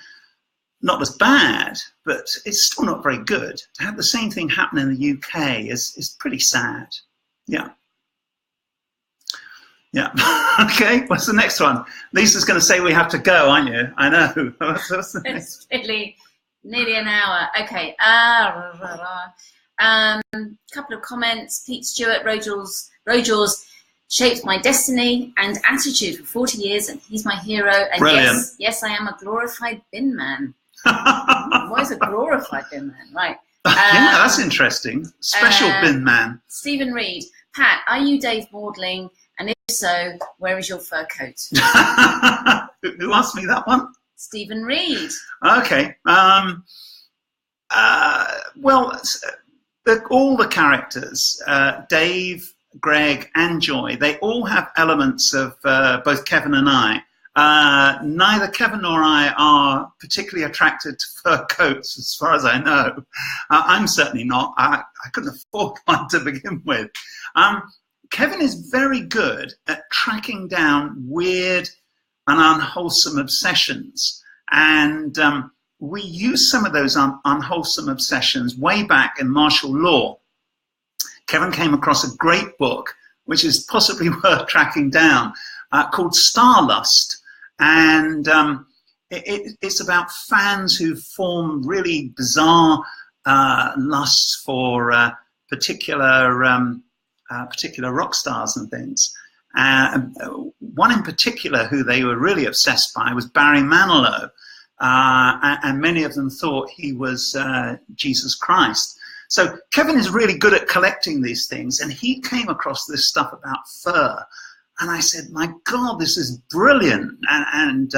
not as bad, but it's still not very good, to have the same thing happen in the UK is pretty sad. Yeah. Yeah. Okay. What's the next one? Lisa's going to say we have to go, aren't you? I know. It's really nearly an hour. Okay. Couple of comments. Pete Stewart, Rhodes shaped my destiny and attitude for 40 years, and he's my hero. And Brilliant. Yes, I am a glorified bin man. Why is a glorified bin man? Right. Yeah, that's interesting. Special bin man. Stephen Reed. Pat, are you Dave Maudling? And if so, where is your fur coat? Who asked me that one? Stephen Reed. Okay. Well, all the characters, Dave, Greg, and Joy, they all have elements of both Kevin and I. Neither Kevin nor I are particularly attracted to fur coats, as far as I know. I'm certainly not. I couldn't afford one to begin with. Kevin is very good at tracking down weird and unwholesome obsessions. And we used some of those unwholesome obsessions way back in Marshal Law. Kevin came across a great book, which is possibly worth tracking down, called Starlust. And it's about fans who form really bizarre lusts for particular rock stars and things. One in particular who they were really obsessed by was Barry Manilow, and many of them thought he was Jesus Christ. So Kevin is really good at collecting these things, and he came across this stuff about fur, and I said, "My God, this is brilliant!" And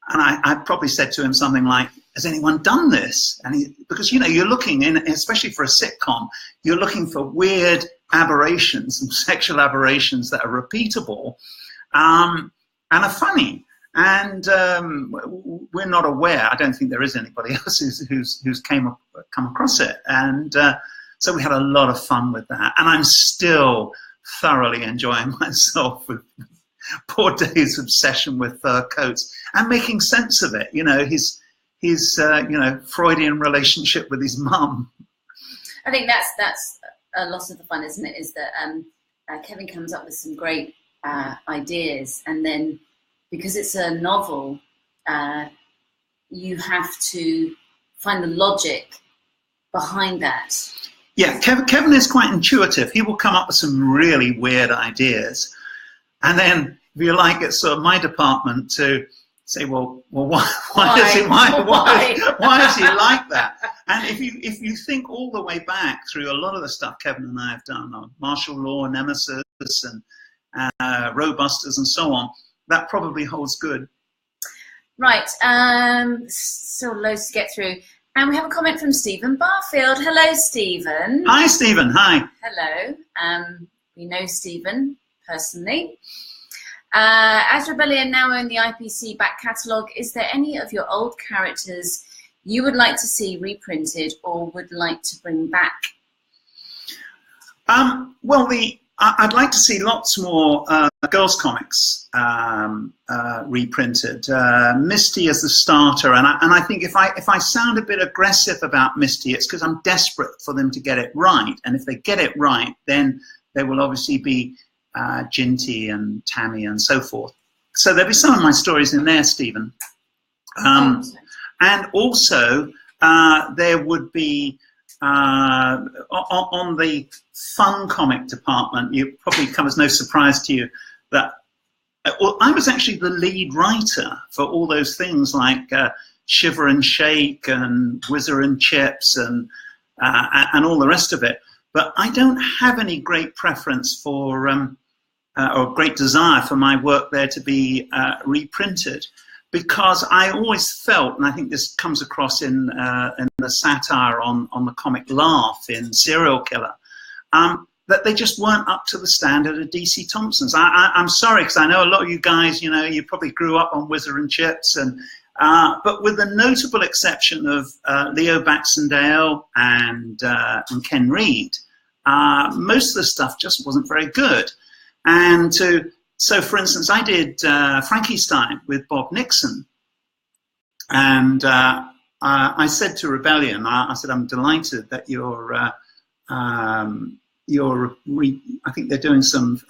I probably said to him something like, "Has anyone done this?" And because, you know, you're looking in, especially for a sitcom, you're looking for weird aberrations and sexual aberrations that are repeatable and are funny. And we're not aware. I don't think there is anybody else who's come across it. And so we had a lot of fun with that. And I'm still thoroughly enjoying myself with poor Dave's obsession with fur coats and making sense of it. You know, his you know, Freudian relationship with his mum. I think that's a lot of the fun, isn't it? Is that Kevin comes up with some great ideas, and then because it's a novel, you have to find the logic behind that. Yeah, Kevin is quite intuitive. He will come up with some really weird ideas, and then if you like, it's sort of my department to say, well, why does he like that? And if you think all the way back through a lot of the stuff Kevin and I have done on Marshal Law, Nemesis, and Roadbusters, and so on, that probably holds good. Right, still loads to get through. And we have a comment from Stephen Barfield. Hello, Stephen. Hi, Stephen. Hi. Hello. We know Stephen personally. As Rebellion now own the IPC back catalogue, is there any of your old characters you would like to see reprinted or would like to bring back? Well, I'd like to see lots more girls' comics reprinted. Misty as the starter, and I think if I sound a bit aggressive about Misty, it's because I'm desperate for them to get it right. And if they get it right, then there will obviously be Ginty and Tammy and so forth. So there'll be some of my stories in there, Stephen. And also there would be on the fun comic department, it probably come as no surprise to you that well, I was actually the lead writer for all those things like Shiver and Shake and Whizzer and Chips and all the rest of it. But I don't have any great preference for or great desire for my work there to be reprinted, because I always felt, and I think this comes across in the satire on the comic Laugh in Serial Killer, that they just weren't up to the standard of DC Thompson's. I'm sorry, because I know a lot of you guys, you know, you probably grew up on Whizzer and Chips, and but with the notable exception of Leo Baxendale and Ken Reed, most of the stuff just wasn't very good. And so, for instance, I did Frankenstein with Bob Nixon, and I said to Rebellion, I said, I'm delighted that I think they're doing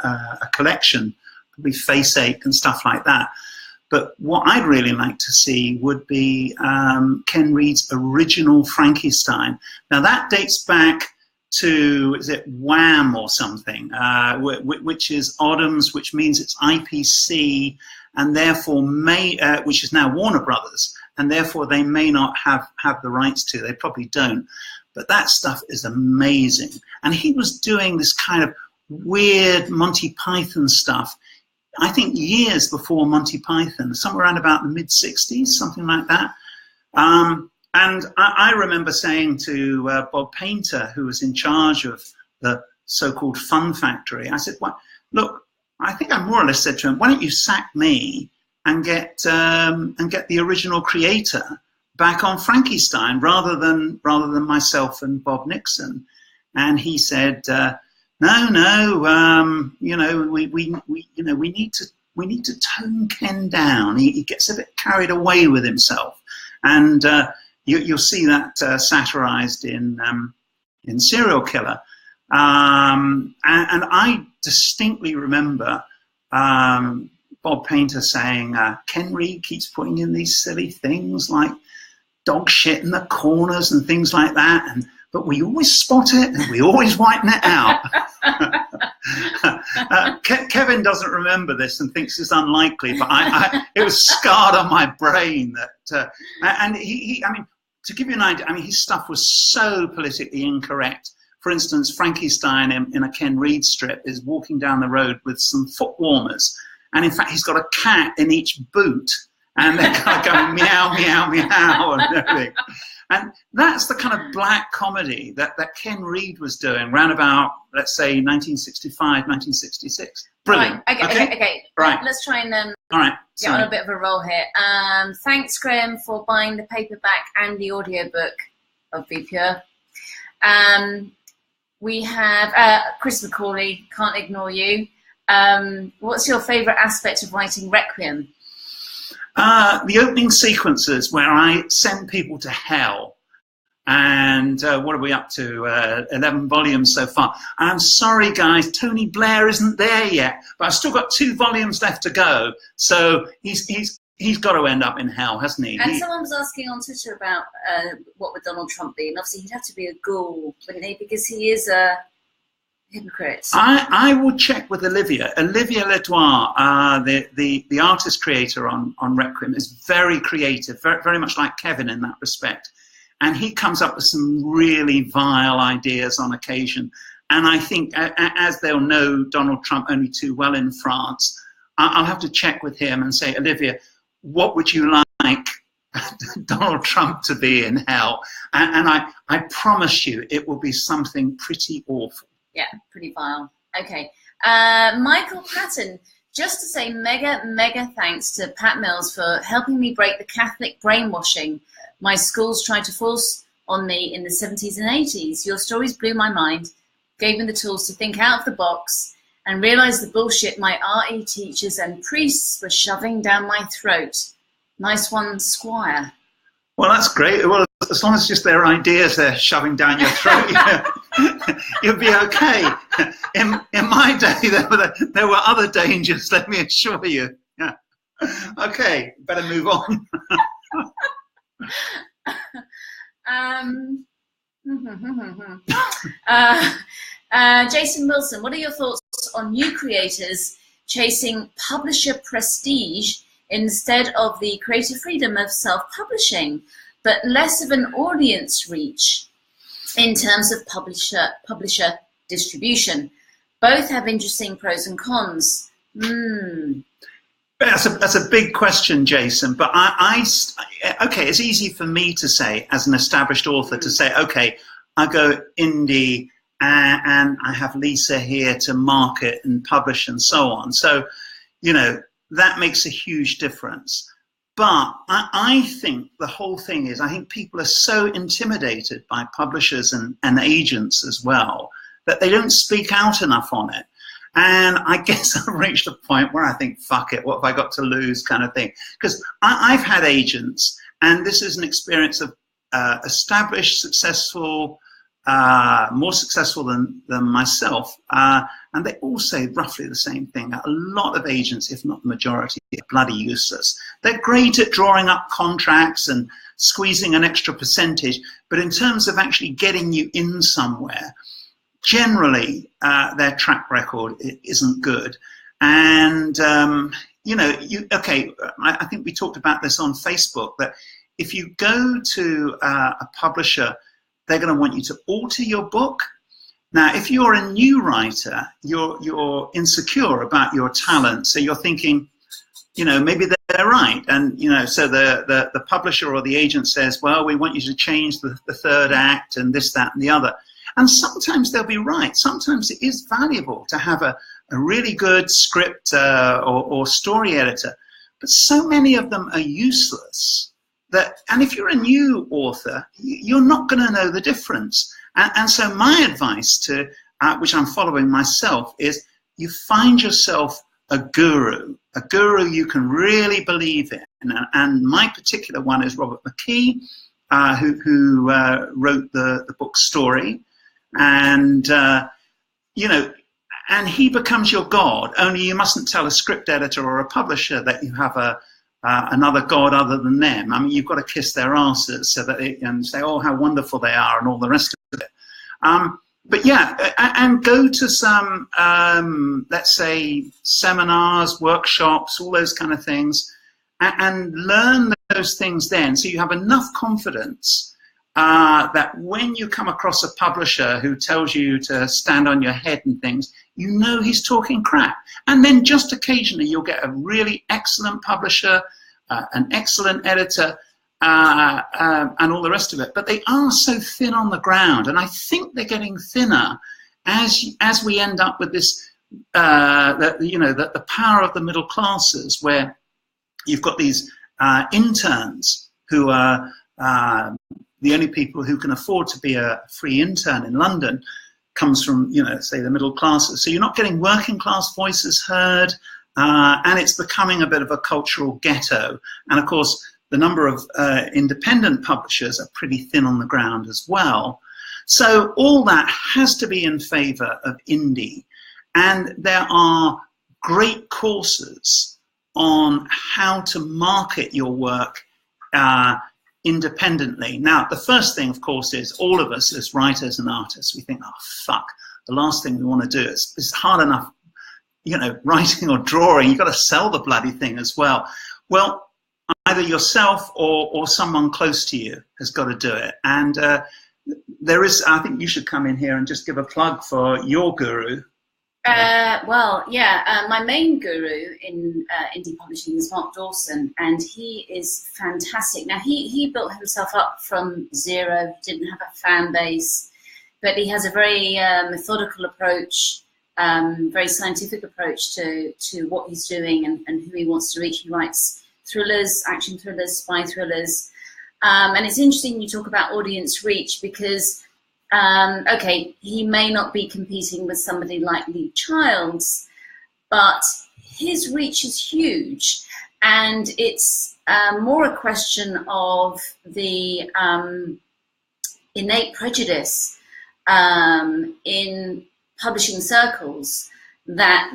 a collection, probably Face Ache and stuff like that. But what I'd really like to see would be Ken Reed's original Frankenstein. Now that dates back to, is it Wham or something, which is Oddums, which means it's IPC, and therefore which is now Warner Brothers, and therefore they may not have the rights to. They probably don't. But that stuff is amazing. And he was doing this kind of weird Monty Python stuff, I think years before Monty Python, somewhere around about the mid-60s, something like that. And I remember saying to Bob Painter, who was in charge of the so-called Fun Factory, I said, well, look, I think I more or less said to him, why don't you sack me and get the original creator back on Frankenstein rather than myself and Bob Nixon? And he said, no, you know, we need to tone Ken down. He gets a bit carried away with himself, and you'll see that satirized in Serial Killer. And I distinctly remember Bob Painter saying, Ken Reed keeps putting in these silly things like dog shit in the corners and things like that, but we always spot it and we always whiten it out. Kevin doesn't remember this and thinks it's unlikely, but it was scarred on my brain that, and I mean, to give you an idea, I mean, his stuff was so politically incorrect. For instance, Frankenstein in a Ken Reed strip is walking down the road with some foot warmers, and in fact, he's got a cat in each boot, and they're kind of going meow, meow, meow, and everything. And that's the kind of black comedy that Ken Reed was doing around about, let's say, 1965, 1966. Brilliant. Right. Okay. Right. Let's try and all right. get on a bit of a roll here. Thanks, Graham, for buying the paperback and the audiobook of Be Pure. We have Chris Macaulay, can't ignore you. What's your favourite aspect of writing Requiem? The opening sequences where I send people to hell. And what are we up to? 11 volumes so far. I'm sorry, guys, Tony Blair isn't there yet, but I've still got 2 volumes left to go. So he's got to end up in hell, hasn't he? And someone was asking on Twitter about what would Donald Trump be, and obviously he'd have to be a ghoul, wouldn't he? Because he is a hypocrite. I will check with Olivia. Olivia Ledoir, the artist creator on Requiem, is very creative, very much like Kevin in that respect. And he comes up with some really vile ideas on occasion. And I think, as they'll know Donald Trump only too well in France, I'll have to check with him and say, Olivia, what would you like Donald Trump to be in hell. And I promise you, it will be something pretty awful. Yeah, pretty vile. Okay. Michael Patton, just to say mega thanks to Pat Mills for helping me break the Catholic brainwashing my schools tried to force on me in the 70s and 80s. Your stories blew my mind, gave me the tools to think out of the box and realize the bullshit my RE teachers and priests were shoving down my throat. Nice one, Squire. Well, that's great. Well, as long as it's just their ideas they're shoving down your throat, you'll be okay. In my day, there were other dangers, let me assure you. Yeah. Okay, better move on. Jason Wilson, what are your thoughts on new creators chasing publisher prestige instead of the creative freedom of self-publishing, but less of an audience reach in terms of publisher distribution? Both have interesting pros and cons. That's a big question, Jason. But okay, it's easy for me to say as an established author to say, okay, I go indie and I have Lisa here to market and publish and so on. So, that makes a huge difference. But I think the whole thing is, I think people are so intimidated by publishers and agents as well that they don't speak out enough on it. And I guess I've reached a point where I think, fuck it, what have I got to lose kind of thing. Because I've had agents, and this is an experience of established, successful, more successful than myself. And they all say roughly the same thing. A lot of agents, if not the majority, are bloody useless. They're great at drawing up contracts and squeezing an extra percentage, but in terms of actually getting you in somewhere, generally their track record isn't good. And, I think we talked about this on Facebook, that if you go to a publisher, they're going to want you to alter your book. Now, if you're a new writer, you're insecure about your talent. So you're thinking, maybe they're right. And, so the publisher or the agent says, well, we want you to change the third act and this, that, and the other. And sometimes they'll be right. Sometimes it is valuable to have a really good script or story editor. But so many of them are useless. And if you're a new author, you're not going to know the difference. And so my advice which I'm following myself, is you find yourself a guru you can really believe in. And my particular one is Robert McKee, who wrote the book Story. And, and he becomes your god, only you mustn't tell a script editor or a publisher that you have another god other than them. I mean, you've got to kiss their asses so that they can say, oh, how wonderful they are and all the rest of it. But yeah, and go to some, let's say, seminars, workshops, all those kind of things, and learn those things then, so you have enough confidence that when you come across a publisher who tells you to stand on your head and things, he's talking crap. And then just occasionally you'll get a really excellent publisher, an excellent editor, and all the rest of it. But they are so thin on the ground, and I think they're getting thinner as we end up with this, the power of the middle classes, where you've got these interns who are the only people who can afford to be a free intern in London comes from, say, the middle classes. So you're not getting working class voices heard, and it's becoming a bit of a cultural ghetto. And of course, the number of independent publishers are pretty thin on the ground as well. So all that has to be in favor of indie. And there are great courses on how to market your work independently. Now, the first thing, of course, is all of us as writers and artists, we think, oh, fuck, the last thing we want to do is, it's hard enough, writing or drawing, you've got to sell the bloody thing as well. Well, either yourself or someone close to you has got to do it. And there is, I think you should come in here and just give a plug for your guru. My main guru in indie publishing is Mark Dawson, and he is fantastic. Now, he built himself up from zero, didn't have a fan base, but he has a very methodical approach, very scientific approach to what he's doing and who he wants to reach. He writes thrillers, action thrillers, spy thrillers, and it's interesting you talk about audience reach because he may not be competing with somebody like Lee Childs, but his reach is huge, and it's more a question of the innate prejudice in publishing circles that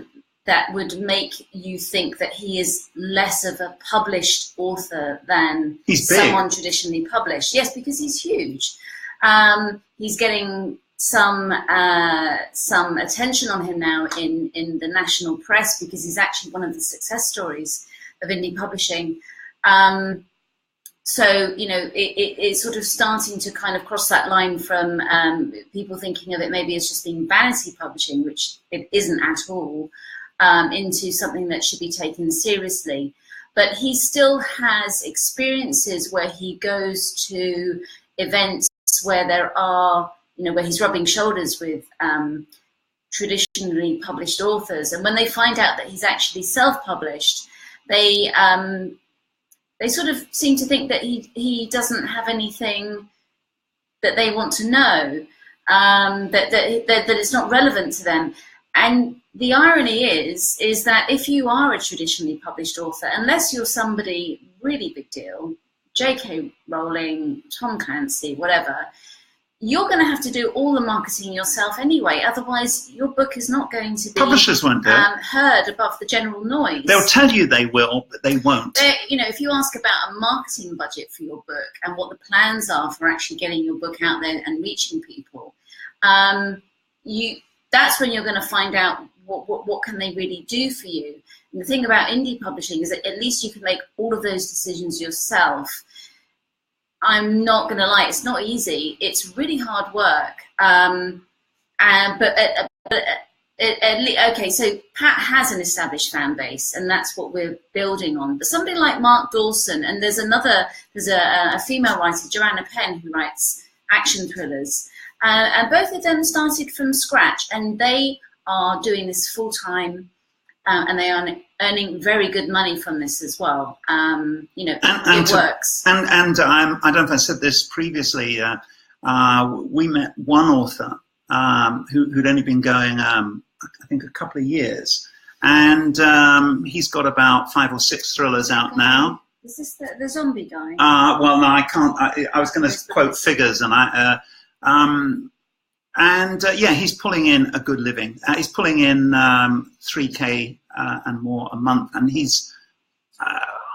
would make you think that he is less of a published author than someone traditionally published. Yes, because he's huge. He's getting some attention on him now in the national press because he's actually one of the success stories of indie publishing. So, it's sort of starting to kind of cross that line from people thinking of it maybe as just being vanity publishing, which it isn't at all, into something that should be taken seriously. But he still has experiences where he goes to events where there are, where he's rubbing shoulders with traditionally published authors. And when they find out that he's actually self-published, they sort of seem to think that he doesn't have anything that they want to know, that it's not relevant to them. And the irony is that if you are a traditionally published author, unless you're somebody really big deal, J.K. Rowling, Tom Clancy, whatever, you're going to have to do all the marketing yourself anyway. Otherwise, your book is not going to be publishers won't do heard above the general noise. They'll tell you they will, but they won't. If you ask about a marketing budget for your book and what the plans are for actually getting your book out there and reaching people, that's when you're going to find out what can they really do for you. And the thing about indie publishing is that at least you can make all of those decisions yourself. I'm not going to lie, it's not easy. It's really hard work. So Pat has an established fan base, and that's what we're building on. But somebody like Mark Dawson, and there's a female writer, Joanna Penn, who writes action thrillers, and both of them started from scratch, and they are doing this full time. And they are earning very good money from this as well. It works. And I don't know if I said this previously. We met one author who'd only been going, I think, a couple of years, and he's got about 5 or 6 thrillers out now. Is this the zombie guy? Well, no, I can't. I was going to quote figures, and he's pulling in a good living. He's pulling in $3K and more a month, and he's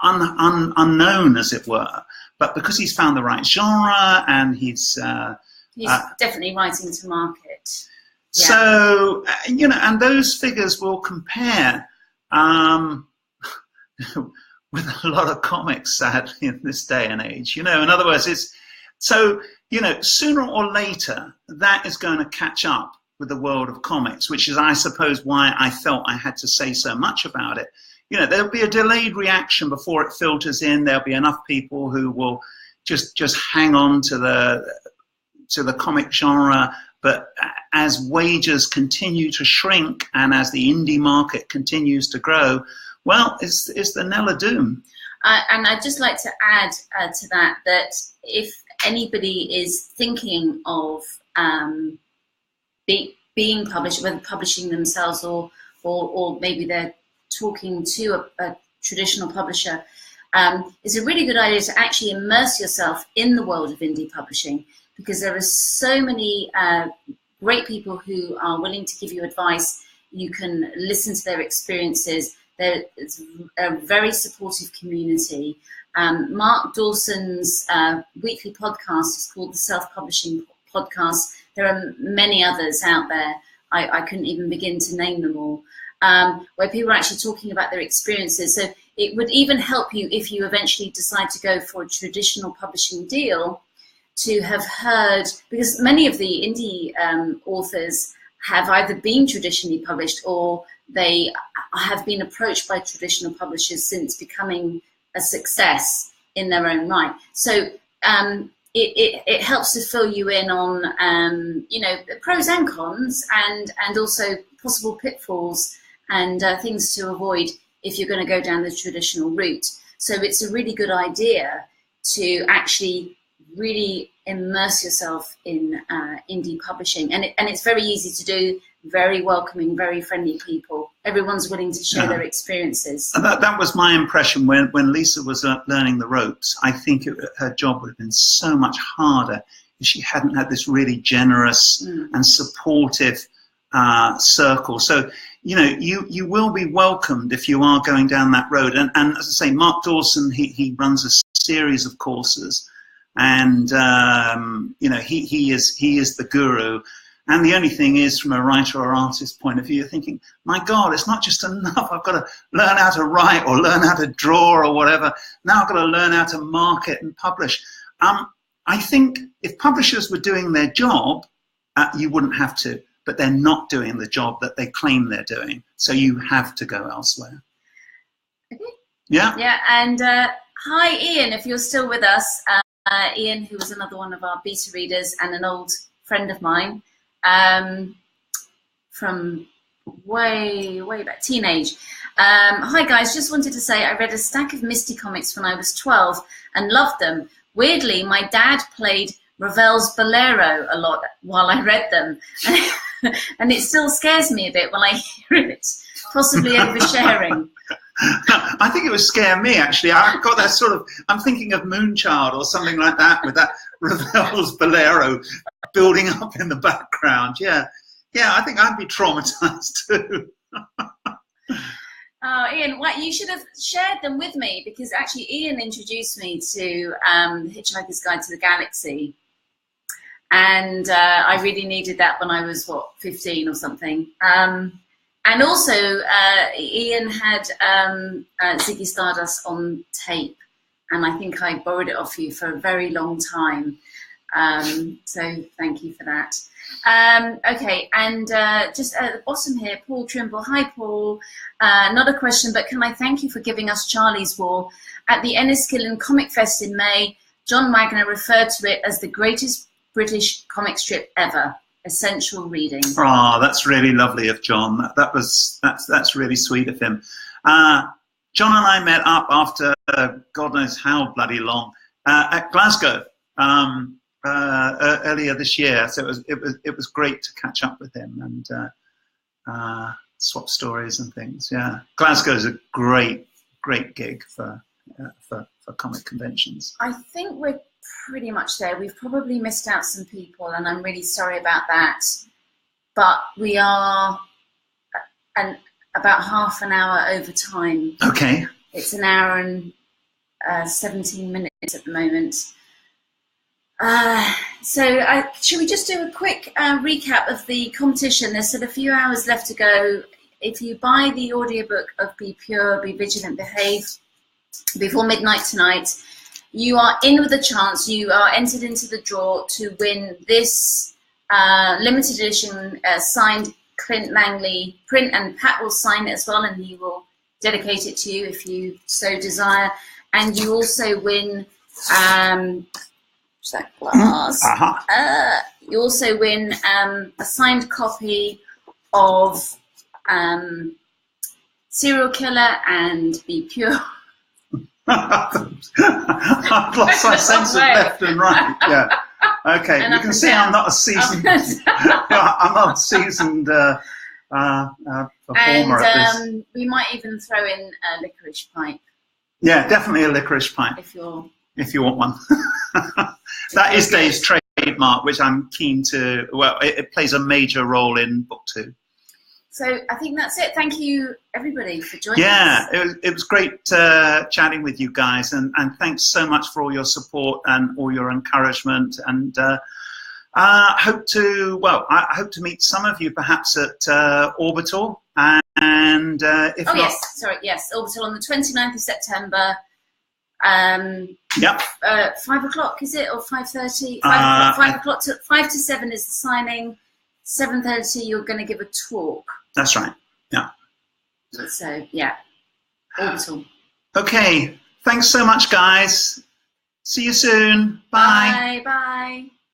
unknown, as it were. But because he's found the right genre, and he's definitely writing to market. Yeah. So and those figures will compare with a lot of comics, sadly, in this day and age. In other words, it's so. Sooner or later, that is going to catch up with the world of comics, which is, I suppose, why I felt I had to say so much about it. There'll be a delayed reaction before it filters in. There'll be enough people who will just hang on to the comic genre. But as wages continue to shrink and as the indie market continues to grow, well, it's the knell of doom. And I'd just like to add to that if anybody is thinking of being published, whether publishing themselves or maybe they're talking to a traditional publisher, it's a really good idea to actually immerse yourself in the world of indie publishing, because there are so many great people who are willing to give you advice. You can listen to their experiences. There's a very supportive community. Mark Dawson's weekly podcast is called the Self-Publishing Podcast. There are many others out there. I couldn't even begin to name them all, where people are actually talking about their experiences. So it would even help you if you eventually decide to go for a traditional publishing deal, to have heard, because many of the indie authors have either been traditionally published or they have been approached by traditional publishers since becoming a success in their own right. So it helps to fill you in on, you know, the pros and cons, and also possible pitfalls and things to avoid if you're going to go down the traditional route. So it's a really good idea to actually really immerse yourself in indie publishing, and it's very easy to do. Very welcoming, very friendly people. Everyone's willing to share their experiences. And that was my impression when Lisa was learning the ropes. I think her job would have been so much harder if she hadn't had this really generous and supportive circle. So, you know, you will be welcomed if you are going down that road. And as I say, Mark Dawson, he runs a series of courses, and you know, he is the guru. And the only thing is, from a writer or artist point of view, you're thinking, my God, it's not just enough. I've got to learn how to write or learn how to draw or whatever. Now I've got to learn how to market and publish. I think if publishers were doing their job, you wouldn't have to. But they're not doing the job that they claim they're doing. So you have to go elsewhere. Okay. Yeah? Yeah, and hi, Ian, if you're still with us. Ian, who was another one of our beta readers and an old friend of mine. From way back, teenage. Hi guys, just wanted to say I read a stack of Misty comics when I was 12 and loved them. Weirdly, my dad played Ravel's Bolero a lot while I read them, and it still scares me a bit when I hear it, possibly oversharing. I think it would scare me, actually. I've got that sort of, I'm thinking of Moonchild or something like that, with that Ravel's Bolero building up in the background. Yeah, I think I'd be traumatized too. Oh, Ian, you should have shared them with me, because actually Ian introduced me to Hitchhiker's Guide to the Galaxy, and I really needed that when I was 15 or something. And also, Ian had Ziggy Stardust on tape, and I think I borrowed it off you for a very long time. So thank you for that. Okay, and just at the bottom here, Paul Trimble. Hi, Paul. Not a question, but can I thank you for giving us Charlie's War? At the Enniskillen Comic Fest in May, John Wagner referred to it as the greatest British comic strip ever. Essential reading. Oh, that's really lovely of John. That's really sweet of him. John and I met up after God knows how bloody long at Glasgow earlier this year. So it was great to catch up with him and swap stories and things. Yeah, Glasgow's a great gig for comic conventions. I think we're pretty much there. We've probably missed out some people, and I'm really sorry about that. But we are about half an hour over time. Okay. It's an hour and 17 minutes at the moment. So should we just do a quick recap of the competition? There's still a few hours left to go. If you buy the audiobook of Be Pure, Be Vigilant, Behave before midnight tonight, you are in with a chance. You are entered into the draw to win this limited edition signed Clint Langley print, and Pat will sign it as well, and he will dedicate it to you if you so desire. And you also win that glass. You also win a signed copy of Serial Killer and Be Pure. I've lost my sense of left and right. Yeah. Okay. And you can see I'm not a seasoned. I'm not a seasoned performer at this. We might even throw in a licorice pipe. Yeah, definitely a licorice pipe. If you want one. That is Dave's trademark, which I'm keen to. Well, it plays a major role in book 2. So I think that's it. Thank you, everybody, for joining us. Yeah, it was great chatting with you guys, and thanks so much for all your support and all your encouragement. And I hope to meet some of you perhaps at Orbital. And if not, yes, Orbital on the 29th of September. Yep. 5 o'clock, is it, or 5:30? 5 o'clock. 5 to 7 is the signing. 7:30 you're going to give a talk. That's right. Yeah. So yeah, Orbital. Okay. Thanks so much, guys. See you soon. Bye. Bye. Bye.